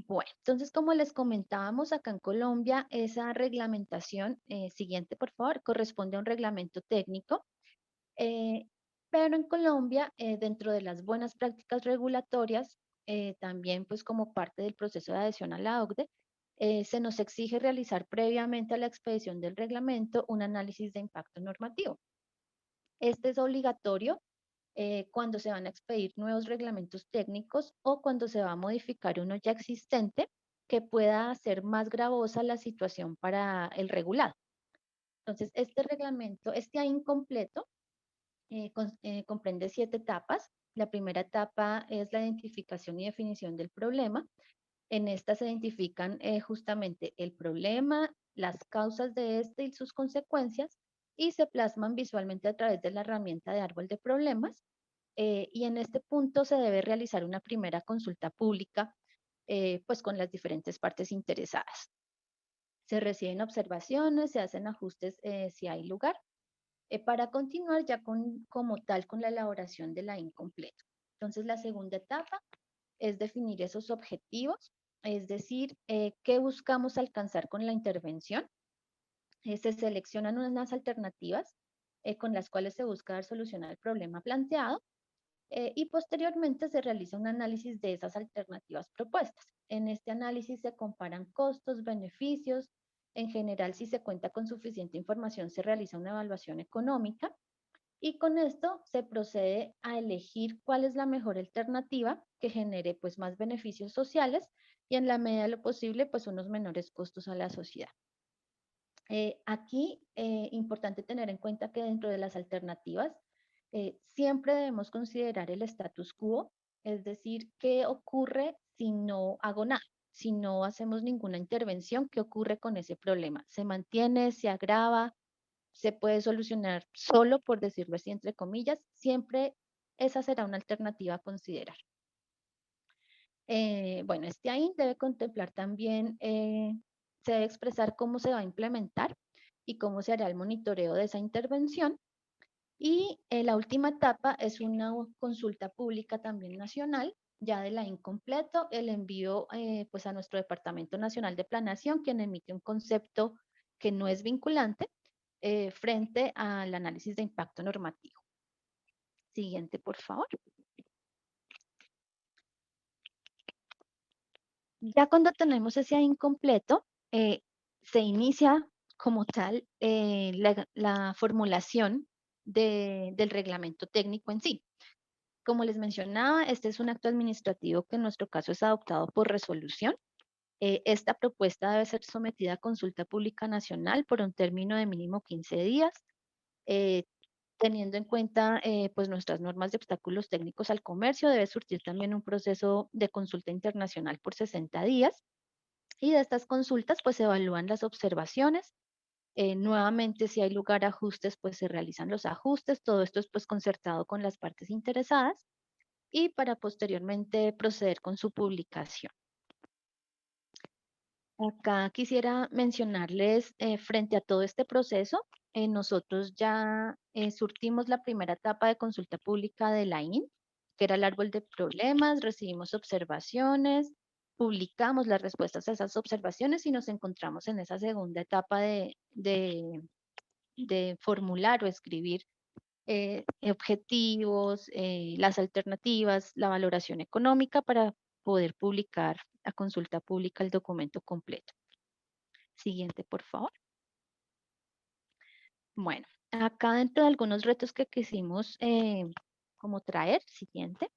Bueno, entonces, como les comentábamos, acá en Colombia, esa reglamentación, siguiente, por favor, corresponde a un reglamento técnico, pero en Colombia, dentro de las buenas prácticas regulatorias, también pues como parte del proceso de adhesión a la OCDE, se nos exige realizar previamente a la expedición del reglamento un análisis de impacto normativo. Este es obligatorio cuando se van a expedir nuevos reglamentos técnicos o cuando se va a modificar uno ya existente que pueda hacer más gravosa la situación para el regulado. Entonces, este reglamento, este incompleto, comprende 7 etapas. La primera etapa es la identificación y definición del problema. En esta se identifican justamente el problema, las causas de este y sus consecuencias, y se plasman visualmente a través de la herramienta de árbol de problemas. Y en este punto se debe realizar una primera consulta pública, pues con las diferentes partes interesadas. Se reciben observaciones, se hacen ajustes si hay lugar, para continuar ya como tal con la elaboración de la incompleto. Entonces, la segunda etapa es definir esos objetivos, es decir, qué buscamos alcanzar con la intervención. Se seleccionan unas alternativas con las cuales se busca dar solución al problema planteado. Y posteriormente se realiza un análisis de esas alternativas propuestas. En este análisis se comparan costos, beneficios. En general, si se cuenta con suficiente información, se realiza una evaluación económica y con esto se procede a elegir cuál es la mejor alternativa que genere pues más beneficios sociales y en la medida de lo posible pues unos menores costos a la sociedad. Aquí, importante tener en cuenta que dentro de las alternativas siempre debemos considerar el status quo, es decir, qué ocurre si no hago nada, si no hacemos ninguna intervención, qué ocurre con ese problema. ¿Se mantiene, se agrava, se puede solucionar solo, por decirlo así, entre comillas? Siempre esa será una alternativa a considerar. Bueno, este ahí debe contemplar también, se debe expresar cómo se va a implementar y cómo se hará el monitoreo de esa intervención. Y la última etapa es una consulta pública también nacional, ya de la incompleto, el envío pues a nuestro Departamento Nacional de Planeación, quien emite un concepto que no es vinculante frente al análisis de impacto normativo. Siguiente, por favor. Ya cuando tenemos ese incompleto, se inicia como tal la formulación del reglamento técnico en sí. Como les mencionaba, este es un acto administrativo que en nuestro caso es adoptado por resolución. Esta propuesta debe ser sometida a consulta pública nacional por un término de mínimo 15 días. teniendo en cuenta pues nuestras normas de obstáculos técnicos al comercio, debe surtir también un proceso de consulta internacional por 60 días. Y de estas consultas pues se evalúan las observaciones. Nuevamente, si hay lugar a ajustes, pues se realizan los ajustes. Todo esto es pues concertado con las partes interesadas y para posteriormente proceder con su publicación. Acá quisiera mencionarles, frente a todo este proceso, nosotros ya surtimos la primera etapa de consulta pública de la IN, que era el árbol de problemas, recibimos observaciones, publicamos las respuestas a esas observaciones y nos encontramos en esa segunda etapa de formular o escribir objetivos, las alternativas, la valoración económica para poder publicar a consulta pública el documento completo. Siguiente, por favor. Bueno, acá dentro de algunos retos que quisimos como traer, siguiente,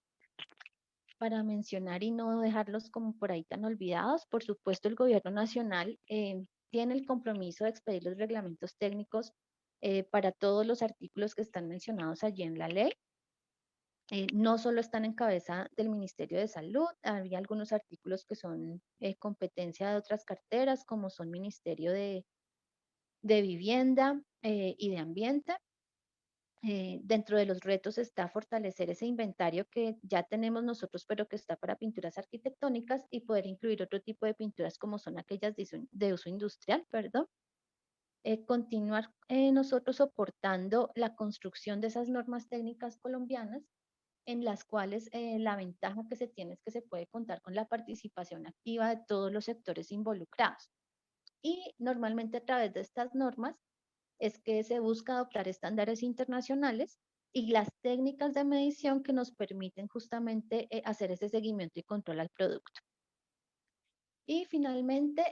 para mencionar y no dejarlos como por ahí tan olvidados, por supuesto el gobierno nacional tiene el compromiso de expedir los reglamentos técnicos para todos los artículos que están mencionados allí en la ley. No solo están en cabeza del Ministerio de Salud, había algunos artículos que son competencia de otras carteras, como son Ministerio de Vivienda y de Ambiente. Dentro de los retos está fortalecer ese inventario que ya tenemos nosotros, pero que está para pinturas arquitectónicas y poder incluir otro tipo de pinturas como son aquellas de uso industrial, perdón. Continuar nosotros soportando la construcción de esas normas técnicas colombianas en las cuales la ventaja que se tiene es que se puede contar con la participación activa de todos los sectores involucrados. Y normalmente a través de estas normas es que se busca adoptar estándares internacionales y las técnicas de medición que nos permiten justamente hacer ese seguimiento y control al producto. Y finalmente,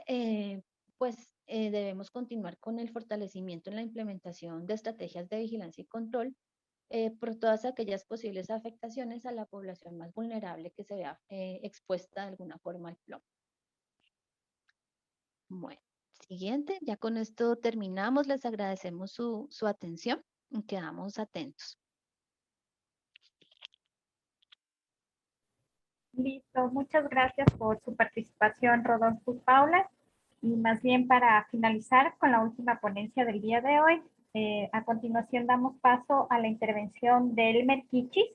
debemos continuar con el fortalecimiento en la implementación de estrategias de vigilancia y control por todas aquellas posibles afectaciones a la población más vulnerable que se vea expuesta de alguna forma al plomo. Bueno, siguiente, ya con esto terminamos, les agradecemos su atención y quedamos atentos. Listo, muchas gracias por su participación, Rodolfo y Paula. Y más bien para finalizar con la última ponencia del día de hoy, a continuación damos paso a la intervención de Elmer Kichis,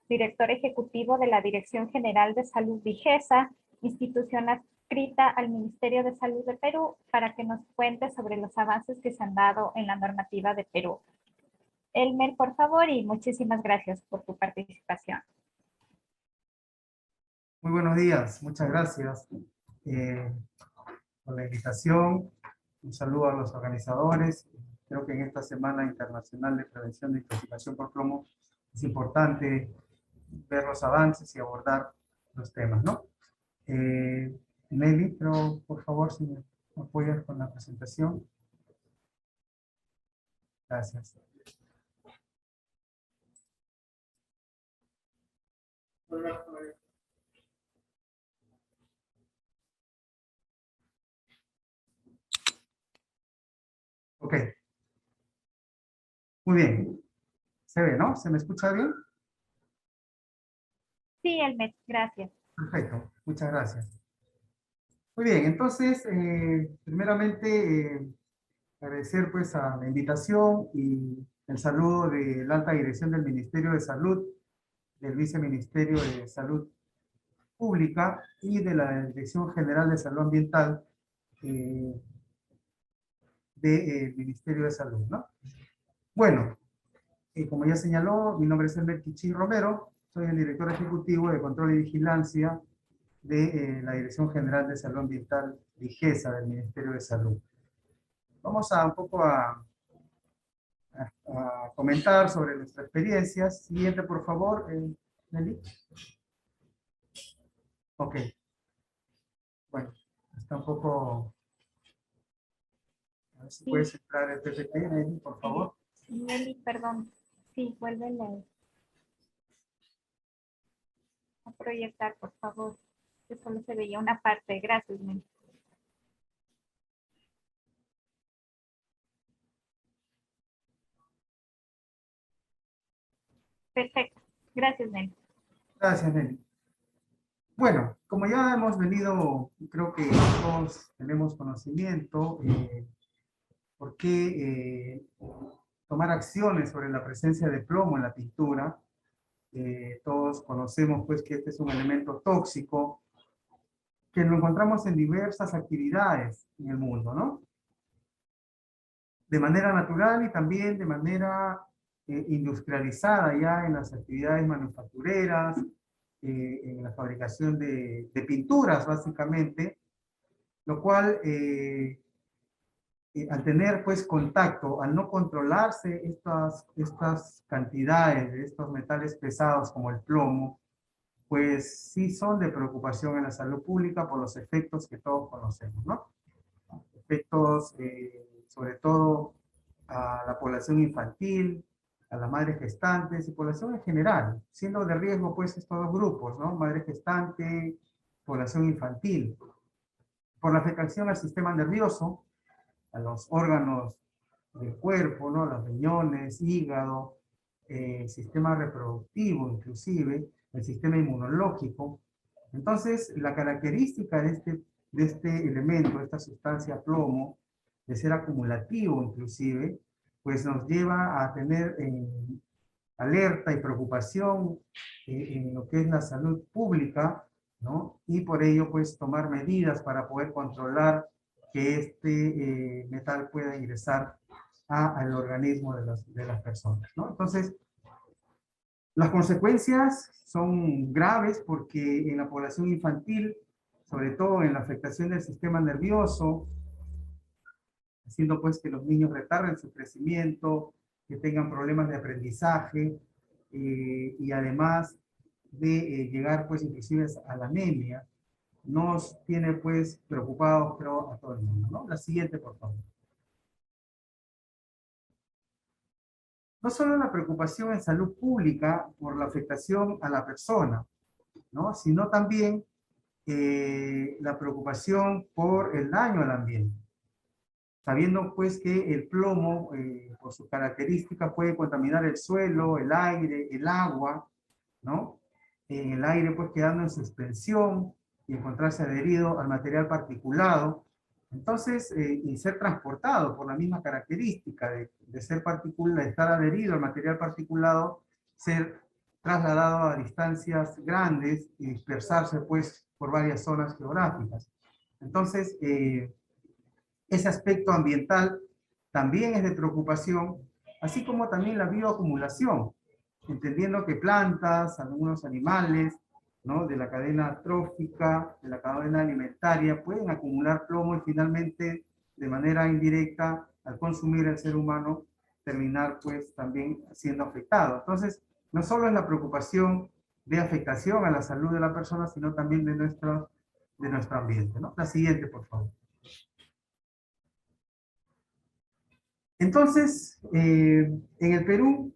director ejecutivo de la Dirección General de Salud Vigesa, institución adscrita al Ministerio de Salud de Perú, para que nos cuente sobre los avances que se han dado en la normativa de Perú. Elmer, por favor, y muchísimas gracias por tu participación. Muy buenos días, muchas gracias por la invitación. Un saludo a los organizadores. Creo que en esta Semana Internacional de Prevención de Intoxicación por Plomo es importante ver los avances y abordar los temas, ¿no? Nelly, pero por favor, si me apoyas con la presentación. Gracias. Ok. Muy bien. Se ve, ¿no? ¿Se me escucha bien? Sí, Elmer, gracias. Perfecto, muchas gracias. Muy bien, entonces, primeramente, agradecer pues a la invitación y el saludo de la alta dirección del Ministerio de Salud, del Viceministerio de Salud Pública y de la Dirección General de Salud Ambiental del Ministerio de Salud, ¿no? Bueno, como ya señaló, mi nombre es Elmer Kichis Romero, soy el director ejecutivo de Control y Vigilancia de la Dirección General de Salud Ambiental Vigesa del Ministerio de Salud. Vamos a un poco a comentar sobre nuestras experiencias. Siguiente, por favor, Nelly. Ok. Bueno, está un poco... A ver si puedes entrar el PPT, Nelly, por favor. Nelly, perdón. Sí, vuélvele a proyectar, por favor. Que solo se veía una parte. Gracias, Nelly. Perfecto. Gracias, Nelly. Gracias, Nelly. Bueno, como ya hemos venido, creo que todos tenemos conocimiento, por qué tomar acciones sobre la presencia de plomo en la pintura. Todos conocemos pues que este es un elemento tóxico que lo encontramos en diversas actividades en el mundo, ¿no? De manera natural y también de manera industrializada ya en las actividades manufactureras, en la fabricación de pinturas básicamente, lo cual al tener pues contacto, al no controlarse estas cantidades de estos metales pesados como el plomo, pues sí son de preocupación en la salud pública por los efectos que todos conocemos, ¿no? Efectos sobre todo a la población infantil, a las madres gestantes y población en general, siendo de riesgo pues estos dos grupos, ¿no? Madre gestante, población infantil, por la afectación al sistema nervioso, a los órganos del cuerpo, ¿no? Los riñones, hígado, sistema reproductivo inclusive, el sistema inmunológico. Entonces, la característica de este elemento, de esta sustancia plomo, de ser acumulativo inclusive, pues nos lleva a tener alerta y preocupación en lo que es la salud pública, ¿no? Y por ello, pues, tomar medidas para poder controlar que este metal pueda ingresar al organismo de las personas, ¿no? Entonces, las consecuencias son graves porque en la población infantil, sobre todo en la afectación del sistema nervioso, haciendo pues que los niños retarden su crecimiento, que tengan problemas de aprendizaje y además de llegar pues inclusive a la anemia, nos tiene pues preocupados creo a todo el mundo, ¿no? La siguiente, por favor. No solo la preocupación en salud pública por la afectación a la persona, ¿no? Sino también la preocupación por el daño al ambiente. Sabiendo pues que el plomo, por sus características, puede contaminar el suelo, el aire, el agua, ¿no? En el aire pues quedando en suspensión y encontrarse adherido al material particulado. Entonces, y ser transportado por la misma característica de ser particular, de estar adherido al material particulado, ser trasladado a distancias grandes y dispersarse pues por varias zonas geográficas. Entonces, ese aspecto ambiental también es de preocupación, así como también la bioacumulación, entendiendo que plantas, algunos animales, ¿no? De la cadena trófica, de la cadena alimentaria, pueden acumular plomo y finalmente, de manera indirecta, al consumir el ser humano, terminar pues también siendo afectado. Entonces, no solo es la preocupación de afectación a la salud de la persona, sino también de nuestro ambiente, ¿no? La siguiente, por favor. Entonces, en el Perú